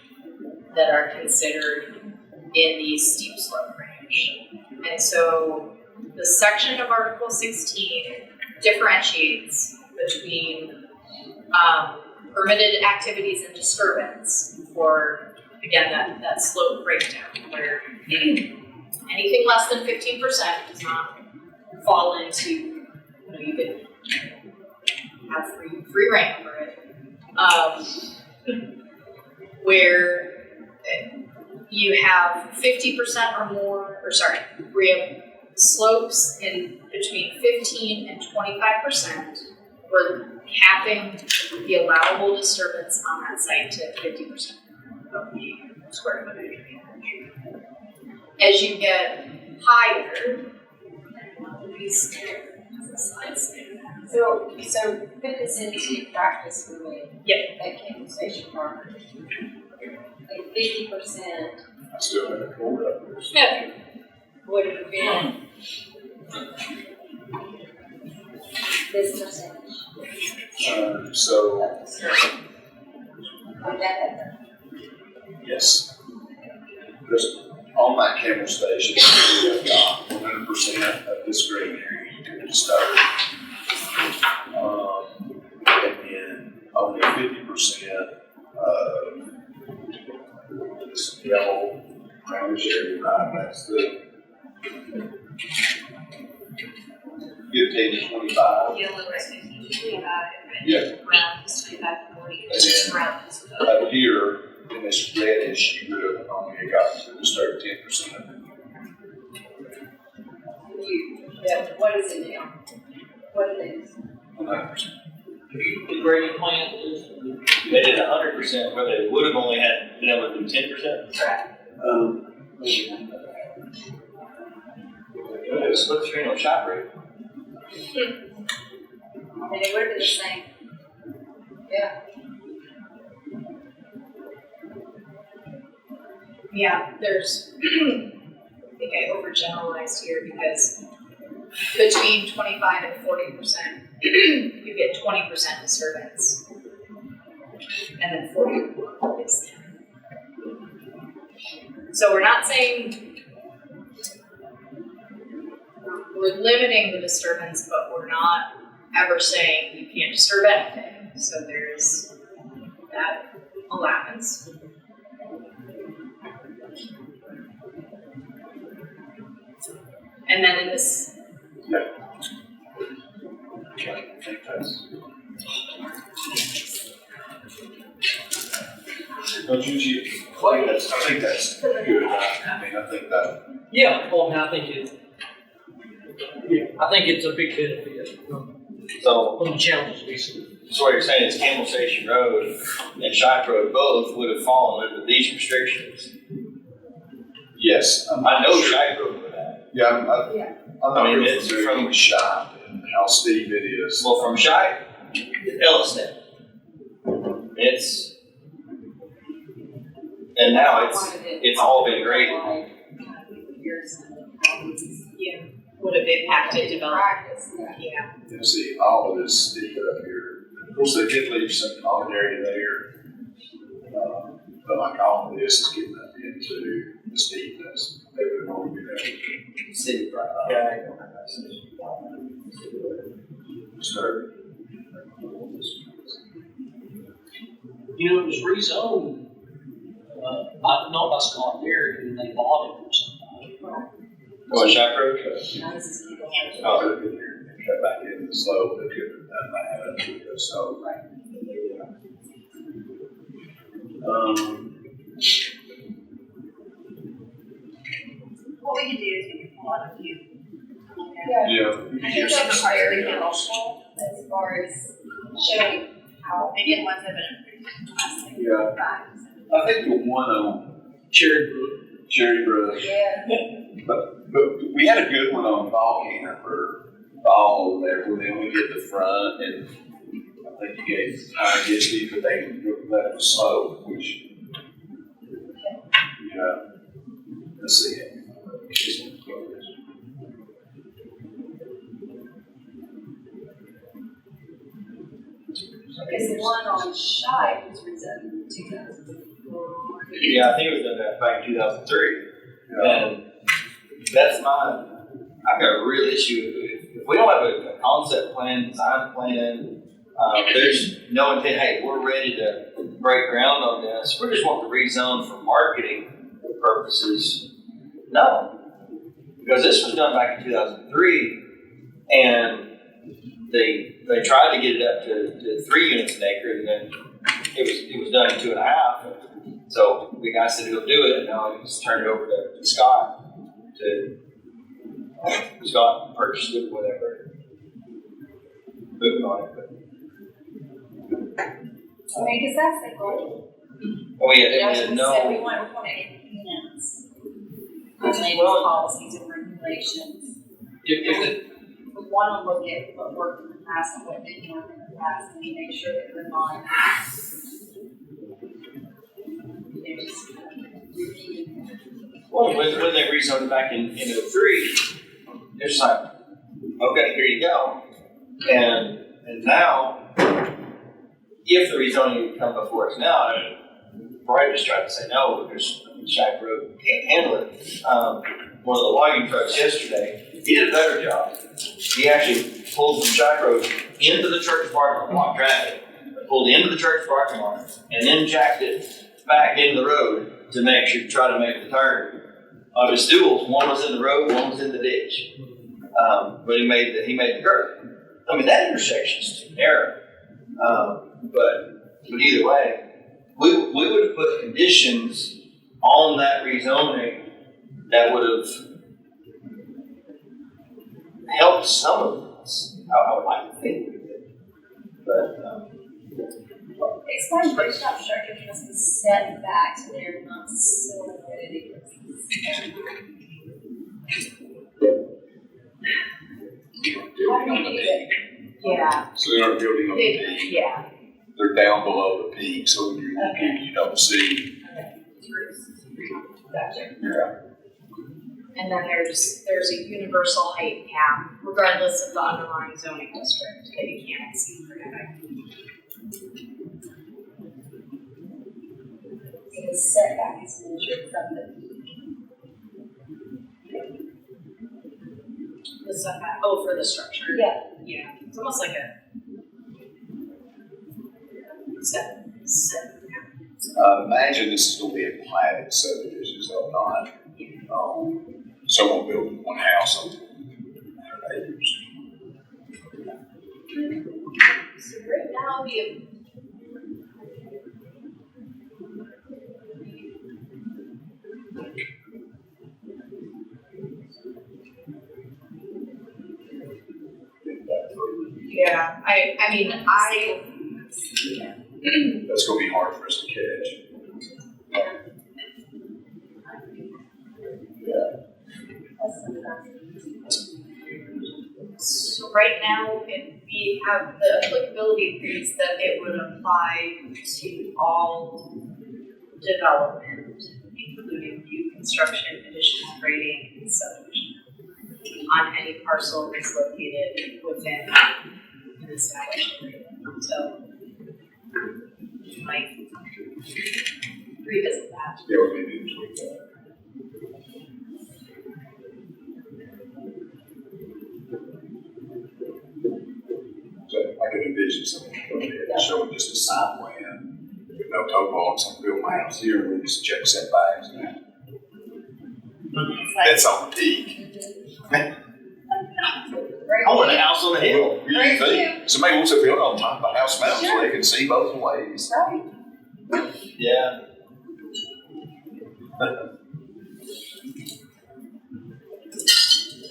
that are considered in the steep slope range. And so the section of Article 16 differentiates between permitted activities and disturbance for, again, that slope breakdown where anything less than 15% does not fall into, you could have free reign over it. Where you have 50% or more, where you have slopes in between 15 and 25%, we're capping the allowable disturbance on that site to 50% of the square footage. As you get higher, these slides there. So put this into practice for me. Yep. At Campbell Station Park. Like 50% I still haven't pulled up this. would have been this percentage. So, of the survey. Would that have yes. Because on that Campbell Station, we have got 100% of this green area you can disturb. And then only 50% of this yellow brownish area, right, that's the 15 to 25. Yellow is 15 to 25, and Yeah. brown is 25 to 40, And then brown is up here, in this reddish, you would have only got to disturb 10% of it. what is it now? What is it? 100%. The grading plan is, They did 100%, where they would have only had been able to do 10%. Split screen on shop rate. And it would have been the same. Yeah. Yeah, there's, I think I overgeneralized here because between 25 and 40%, you get 20% disturbance. And then 40 is 10. So we're not saying we're limiting the disturbance, but we're not ever saying you can't disturb anything. So there's that allowance. And then in this, Don't you, I think that's good. I mean, I think that, Yeah, well, I mean, I think it's a big benefit So, from the challenges we see. so what you're saying is Campbell Station Road and Shike Road both would have fallen under these restrictions. yes. I know Shike Road would have. Yeah, I'm not I mean, real it's familiar from- with shop and how steep it is. Well, from Shike to Elliston. And now it's all been graded. would have impacted development. Practice, yeah. Yeah. You see, all of this steep up here. Of course, they did leave some common area there. But like all of this is getting up into the steepness. They would have only been able to City, right? start. You know, it was rezoned, not by Scott Derrick, and they bought it from somebody. Well, Shike Road? Now this is people. Oh, they're good here. Cut back into the slope. They could have done that up to the slope. What we can do is we can pull out a few. Yeah. I think that's very helpful as far as showing how. Maybe the ones that have been approved. Yeah. I think the one on Cherry Brook. Yeah. But we had a good one on Ball Camp or Ball over there, where they only did the front, and I think you gave higher density, but they left the slope, which, yeah, let's see it. Because the one on Shike was rezoned in 2004. Yeah, I think it was done back in 2003. And that's I've got a real issue if we don't have a concept plan, design plan, there's no intent, hey, we're ready to break ground on this. We just want to rezone for marketing purposes. No. Because this was done back in 2003 and they tried to get it up to 3 units an acre, and then it was done in 2.5. So the guy said he'll do it, and now he just turned it over to Scott Scott purchased it, whatever. Moving on it, but I mean, because that's the goal. we We had said we no. want to enhance our land use policies and regulations. We want to look at what worked in the past and what didn't work in the past, and make sure that we're not, just repeating. Well, when they rezoned back in 03, it's like, okay, here you go. And now, if the rezoning would come before us now, Brian just tried to say no because Shike Road can't handle it. One of the logging trucks yesterday, he did a better job. He actually pulled from Shike Road into the church parking lot, traffic, pulled into the church parking lot, and then jacked it back into the road to try to make the turn. Of his stools, one was in the road, one was in the ditch. But he made the curve. I mean, that intersection's too narrow. But either way, we would have put conditions on that rezoning that would have helped some of this. I would like to think we did. But Explain which top structures must be set back so they're not so limited. How do you do it? Yeah. So they aren't building on the peak. Yeah. They're down below the peak, so you don't see. Gotcha. Yeah. And then there's a universal height cap, regardless of the underlying zoning district, that you can't exceed for The setback is measured from the peak. The setback? Oh, for the structure? Yeah. Yeah, it's almost like a seven. Imagine this is gonna be a platted subdivision, so not, someone building one house on 100 acres. So right now, the yeah, I mean, That's gonna be hard for us to catch. so right now, we have the applicability is that it would apply to all development, including new construction, additional grading, and subdivision on any parcel that's located within an established area. So, you might revisit that. Yeah, we need to tweak that. So I could envision something coming in, showing just a side plan, with no topo, some build my house here, and we just check setbacks. That's on the peak. I want a house on the hill. What do you think? Somebody wants to build on top of a house mountain so they can see both ways. Right. Yeah.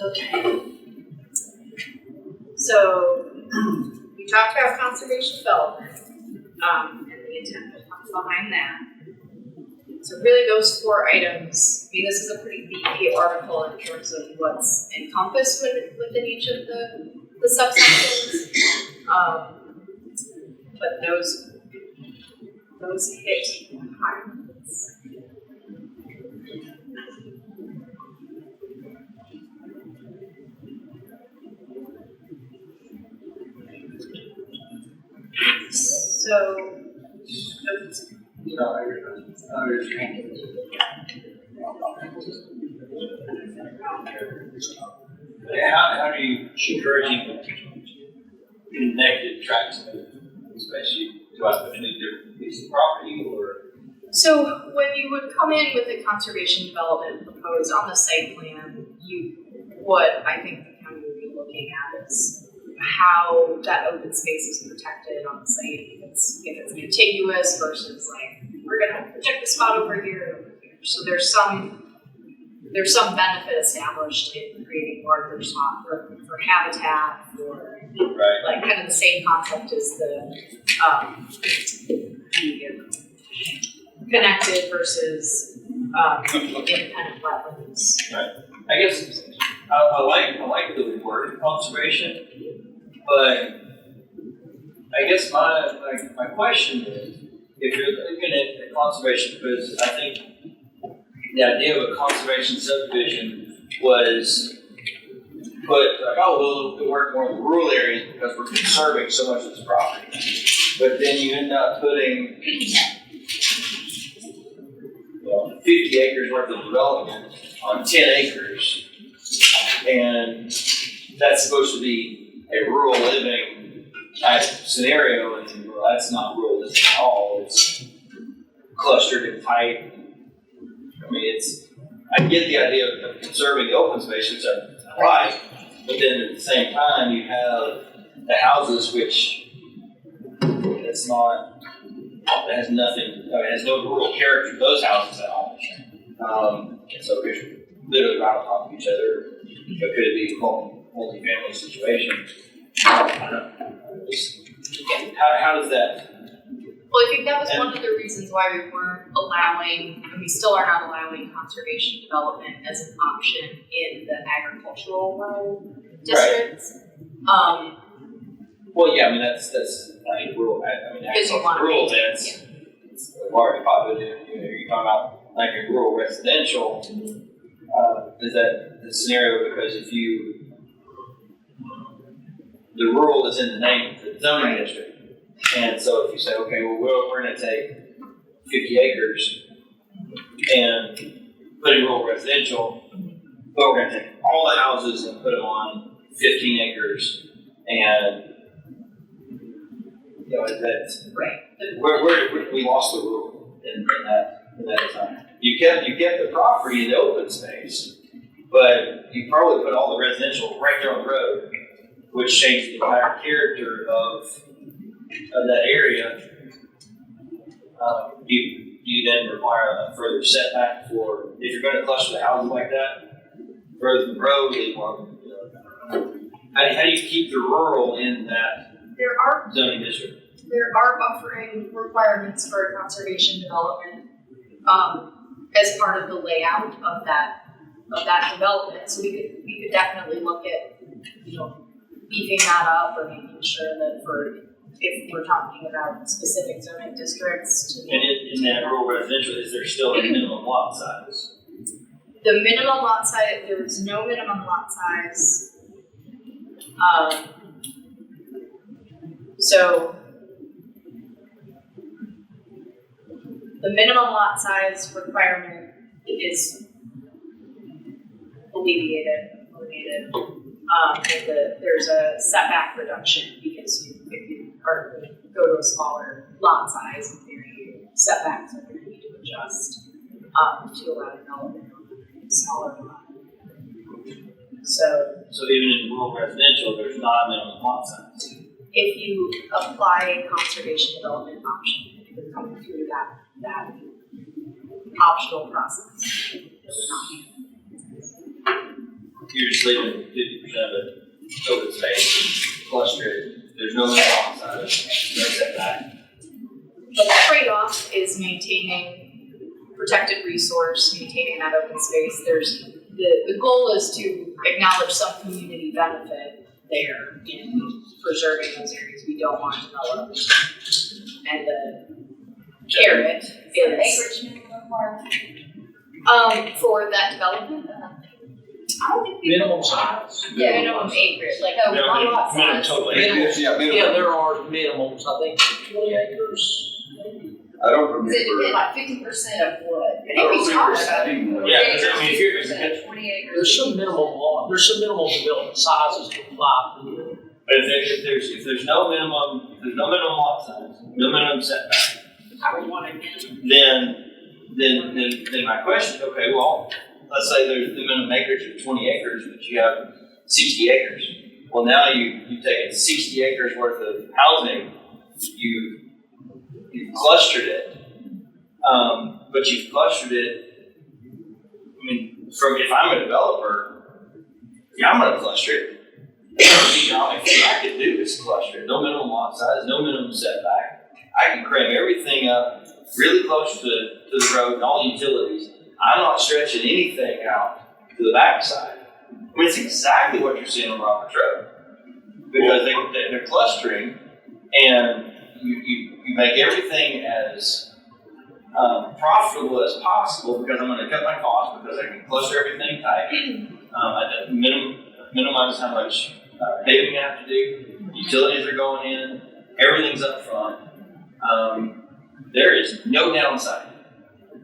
Okay. So, we talked about conservation development, and the intent that comes behind that. So really those four items, I mean, this is a pretty beefy article in terms of what's encompassed within each of the subsections. But those hit requirements. So, How do you encouraging connected tracks, especially throughout between different pieces of property or? so when you would come in with a conservation development proposed on the site plan, what I think the county would be looking at is how that open space is protected on the site, if it's contiguous versus like, we're gonna protect the spot over here and over here. So there's some benefit established in creating larger spot for habitat, for Right. like kind of the same concept as the connected versus independent wetlands. I guess I like the word conservation, but I guess my question is, if you're looking at conservation, because I think the idea of a conservation subdivision was put like, oh, we'll work more in the rural areas because we're conserving so much of this property. But then you end up putting 50 acres worth of development on 10 acres. And that's supposed to be a rural living type scenario, and well, that's not rural living at all. It's clustered and tight. I mean, I get the idea of conserving the open space, which I like, but then at the same time, you have the houses, which it's not, it has nothing, it has no rural character to those houses at all. And so they're literally right on top of each other. It could be a multi-family situation. I don't know. How does that? Well, I think that was one of the reasons why we weren't allowing, and we still are not allowing conservation development as an option in the agricultural rural districts. Well, yeah, I mean that's like rural. I mean, Because you want rural. to That's large populated. You're talking about like a rural residential. Is that the scenario? Because if the rural is in the name of the zoning district. And so if you say, okay, well, we're going to take 50 acres and put in rural residential, but we're going to take all the houses and put them on 15 acres, and you know that's Right. where we lost the rural in that design. You kept the property in the open space, but you probably put all the residential right there on the road, which changed the entire character of that area. You then require a further setback for, if you're gonna cluster the houses like that, further than the road, you want, how do you keep the rural in that There are zoning district? buffering requirements for conservation development, as part of the layout of that development. So we could definitely look at, beefing that up or making sure that if we're talking about specific zoning districts to. And in that rural residential, is there still a minimum lot size? The minimum lot size, there's no minimum lot size. So the minimum lot size requirement is alleviated. There's a setback reduction because if you go to a smaller lot size, in theory, setbacks are going to need to adjust to allow development on a smaller lot. So even in rural residential, there's not a minimum lot size. if you apply a conservation development option, if you're coming through that optional process, You're just leaving 50% of it open space, clustered. There's no minimum lot size, no setback. But the trade-off is maintaining protected resource, maintaining that open space. The goal is to acknowledge some community benefit there in preserving those areas we don't want developed. And the carrot is Acreage minimum requirement. for that development. I don't think we Minimum size. minimum acreage, like Minimum lot size. total Minimum. acres. Yeah, minimum. Yeah, there are minimums, I think 20 acres, maybe. I don't Does it depend, remember. like 50% of what? I think we talked about it. Yeah, because I mean, if you're, 50% of 20 acres. There's some minimal development sizes to apply for. But if there's no minimum lot size, no minimum setback, I would want to. then my question, okay, well, let's say there's the minimum acreage of 20 acres, but you have 60 acres. Well, now you've taken 60 acres worth of housing, you've clustered it, but you've clustered it, I mean, if I'm a developer, yeah, I'm gonna cluster it. The economic thing I could do is cluster it, no minimum lot size, no minimum setback. I can cram everything up really close to the road and all utilities. I'm not stretching anything out to the backside. I mean, it's exactly what you're seeing on Roberts Road. Because they're clustering and you make everything as profitable as possible because I'm going to cut my costs because I can cluster everything tight. I minimize how much paving I have to do. Utilities are going in. Everything's up front. There is no downside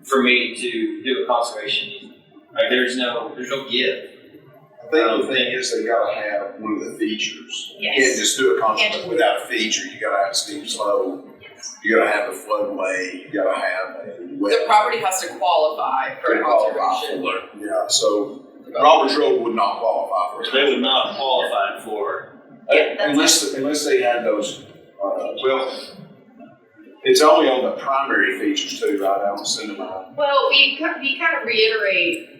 for me to do a conservation easement. Like there's no give. I think the thing is they gotta have one of the features. You Yes. can't just do a concept without a feature. You gotta have a steep slope. You gotta have a floodway. You gotta have a well. The property has to qualify for conservation. Yeah, so Roberts Road would not qualify for it. They would not qualify for. Unless they had those, well, it's only on the primary features too, right, Alan, cinema. Well, we kind of reiterate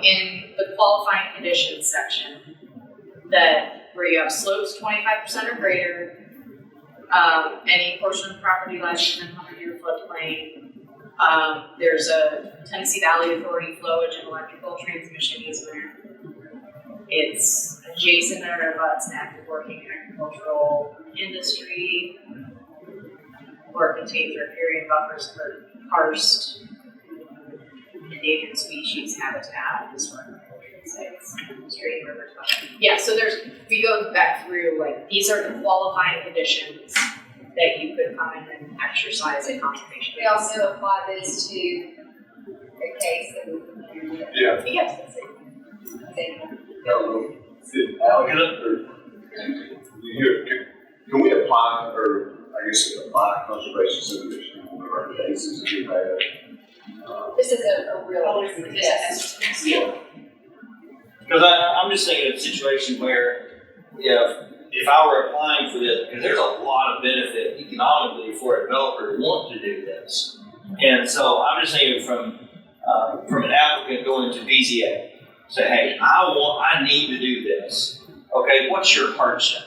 in the qualifying conditions section that where you have slopes 25% or greater, any portion of the property lies within 100-year floodplain. There's a Tennessee Valley Authority flowage and electrical transmission easement. It's adjacent or abuts an active working agricultural industry, or contains riparian buffers for karst, endangered species, habitat, historic cultural sites, stream, river, yeah, so we go back through, like, these are the qualifying conditions that you could come in and exercise in conservation. We also apply this to a case that we. Yeah. Yes, that's it. Can we apply, or I guess apply conservation subdivision in one of our cases if we had? This is a real, yes. Because I'm just thinking of a situation where, if I were applying for this, because there's a lot of benefit economically for a developer to want to do this. And so I'm just thinking from an applicant going to BZA, say, hey, I need to do this. Okay, what's your hardship?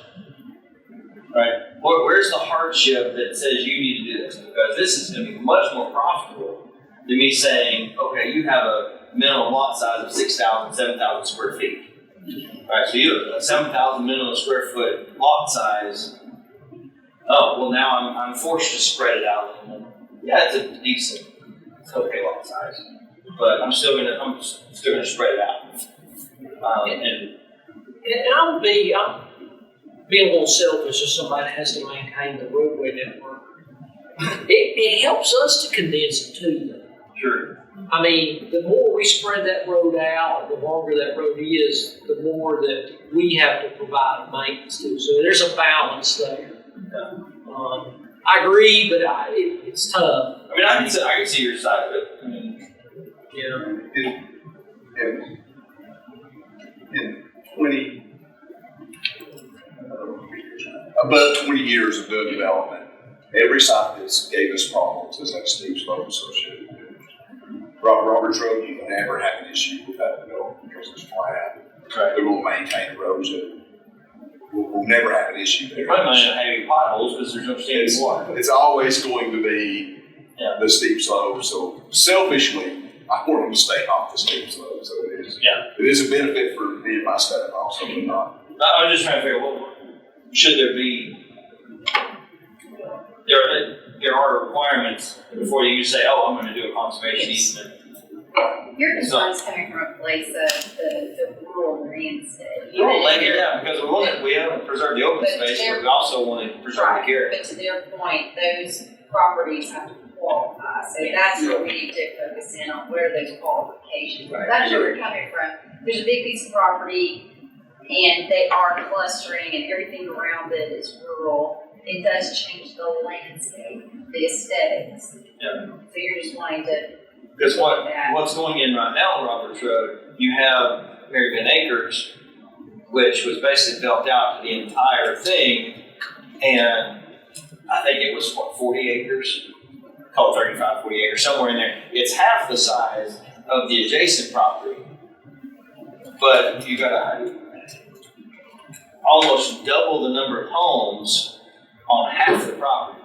Right? Where's the hardship that says you need to do this? Because this is going to be much more profitable than me saying, okay, you have a minimum lot size of 6,000, 7,000 square feet. Right, so you have a 7,000 minimum square foot lot size. Oh, well now I'm forced to spread it out a little more. Yeah, it's a decent, it's okay lot size, but I'm still gonna spread it out. And I'm being a little selfish if somebody has to maintain the roadway network. It helps us to condense it too, though. sure, I mean, the more we spread that road out, the longer that road is, the more that we have to provide maintenance to. So there's a balance there. I agree, but it's tough. I mean, I can see your side of it. I mean, In 20 years of doing development, every site that gave us problems has had steep slope associated with it. Roberts Road, you can never have an issue with that development because it's flat. right. They're going to maintain erosion. We'll never have an issue there. You probably might not have any potholes because there's no standing water. It's always going to be the steep slope. So selfishly, I want them to stay off the steep slope. So it is a benefit for me and my staff also. But not. I was just trying to figure out, well, should there be, there are requirements before you say, oh, I'm going to do a conservation easement. Your concern's coming from a place of the rural landscape. Because we want to preserve the open space, but we also want to preserve the character. But to their point, those properties have to qualify, so that's where we need to focus in on where those qualifications are. That's where we're coming from. There's a big piece of property, and they are clustering, and everything around it is rural. It does change the landscape, the aesthetics. Yeah. So you're just wanting to. Because what's going in right now on Roberts Road, you have Mary Van Acres, which was basically built out to the entire thing, and I think it was 40 acres, called 35, 40 acres, somewhere in there. It's half the size of the adjacent property, but you got almost double the number of homes on half the property.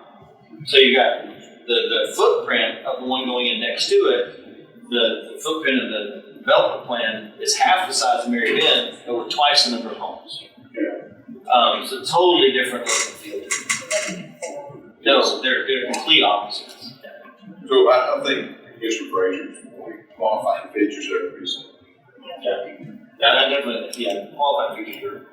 So you got the footprint of the one going in next to it, the footprint of the development plan is half the size of Mary Van, but with twice the number of homes. So totally different look and feel. No, they're complete opposites. So I think Mr. Frazier's qualifying features there is. Yeah, definitely, qualified features are.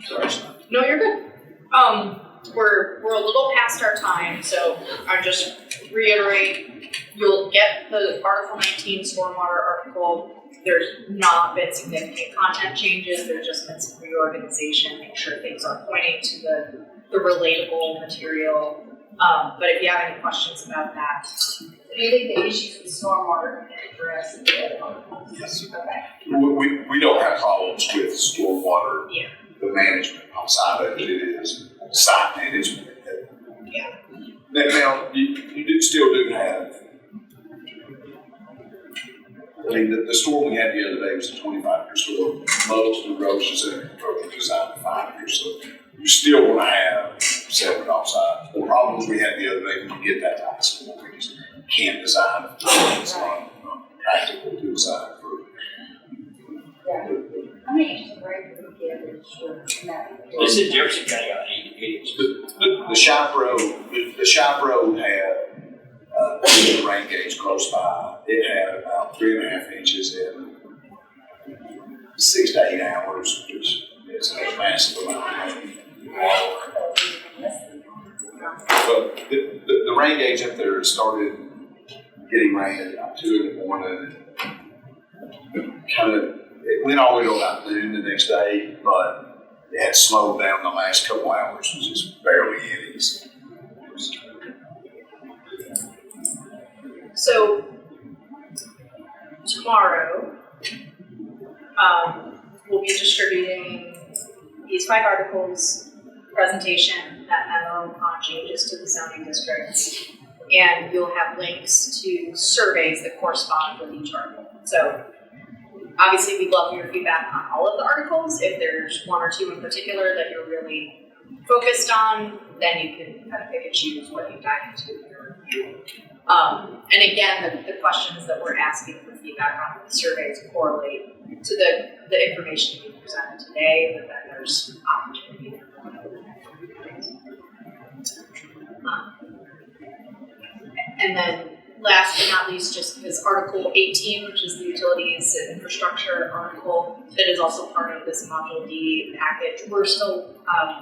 Sorry. No, you're good. We're a little past our time, so I just reiterate, you'll get the Article 19 stormwater article. There's not been significant content changes, there's just been some reorganization, make sure things are pointing to the relatable material. But if you have any questions about that. Do you think the issues with stormwater can address the other ones? Yes. Okay. We don't have problems with stormwater. Yeah. The management outside of it is site management. Yeah. Now you still do have. I mean, the storm we had the other day was a 25-year storm. Most of the erosions in it were designed to 5 years, so you still want to have separate offside. The problems we had the other day when you get that type of storm, we just can't design it. It's not practical to design for. How many inches of rain did we get this year? They said Jefferson County got 80 inches. The Shop Road had a rain gauge close by. It had about 3.5 inches in 6 to 8 hours, which is a massive amount of rain. But the rain gauge up there started getting rain at about 2 in the morning. kind of, it went all the way to about noon the next day, but it had slowed down the last couple hours, was just barely any. So tomorrow, we'll be distributing these 5 articles, presentation, that memo on changes to the zoning districts, and you'll have links to surveys that correspond with each article. So obviously, we'd love your feedback on all of the articles. If there's 1 or 2 in particular that you're really focused on, then you can kind of pick and choose what you dive into in your review. And again, the questions that we're asking for feedback on the surveys correlate to the information you presented today, but then there's opportunity for more. And then last but not least, just because Article 18, which is the utilities and infrastructure article, that is also part of this Module D package, we're still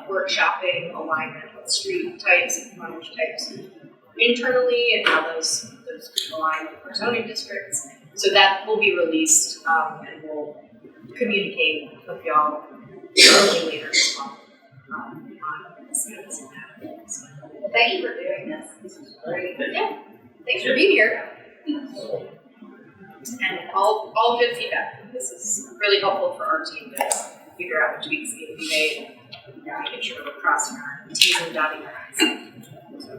workshopping alignment with street types and frontage types internally and how those align with our zoning districts. So that will be released and we'll communicate with y'all early later this month on the status of that. So, Well, thank you for doing this. This was great. yeah, thanks for being here. And all good feedback. This is really helpful for our team to figure out what tweaks need to be made and making sure we're crossing our T's and dotting our I's. So,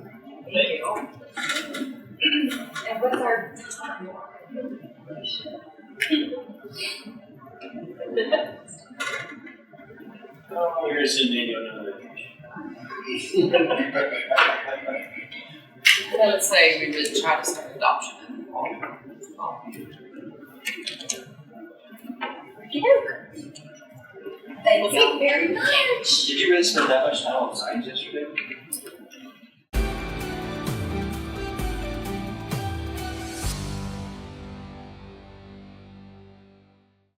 thank you. And what's our timeline? You're gonna send me another vacation. I would say we would try to start adoption in the fall. Thank you very much. Did you really spend that much time on signs yesterday?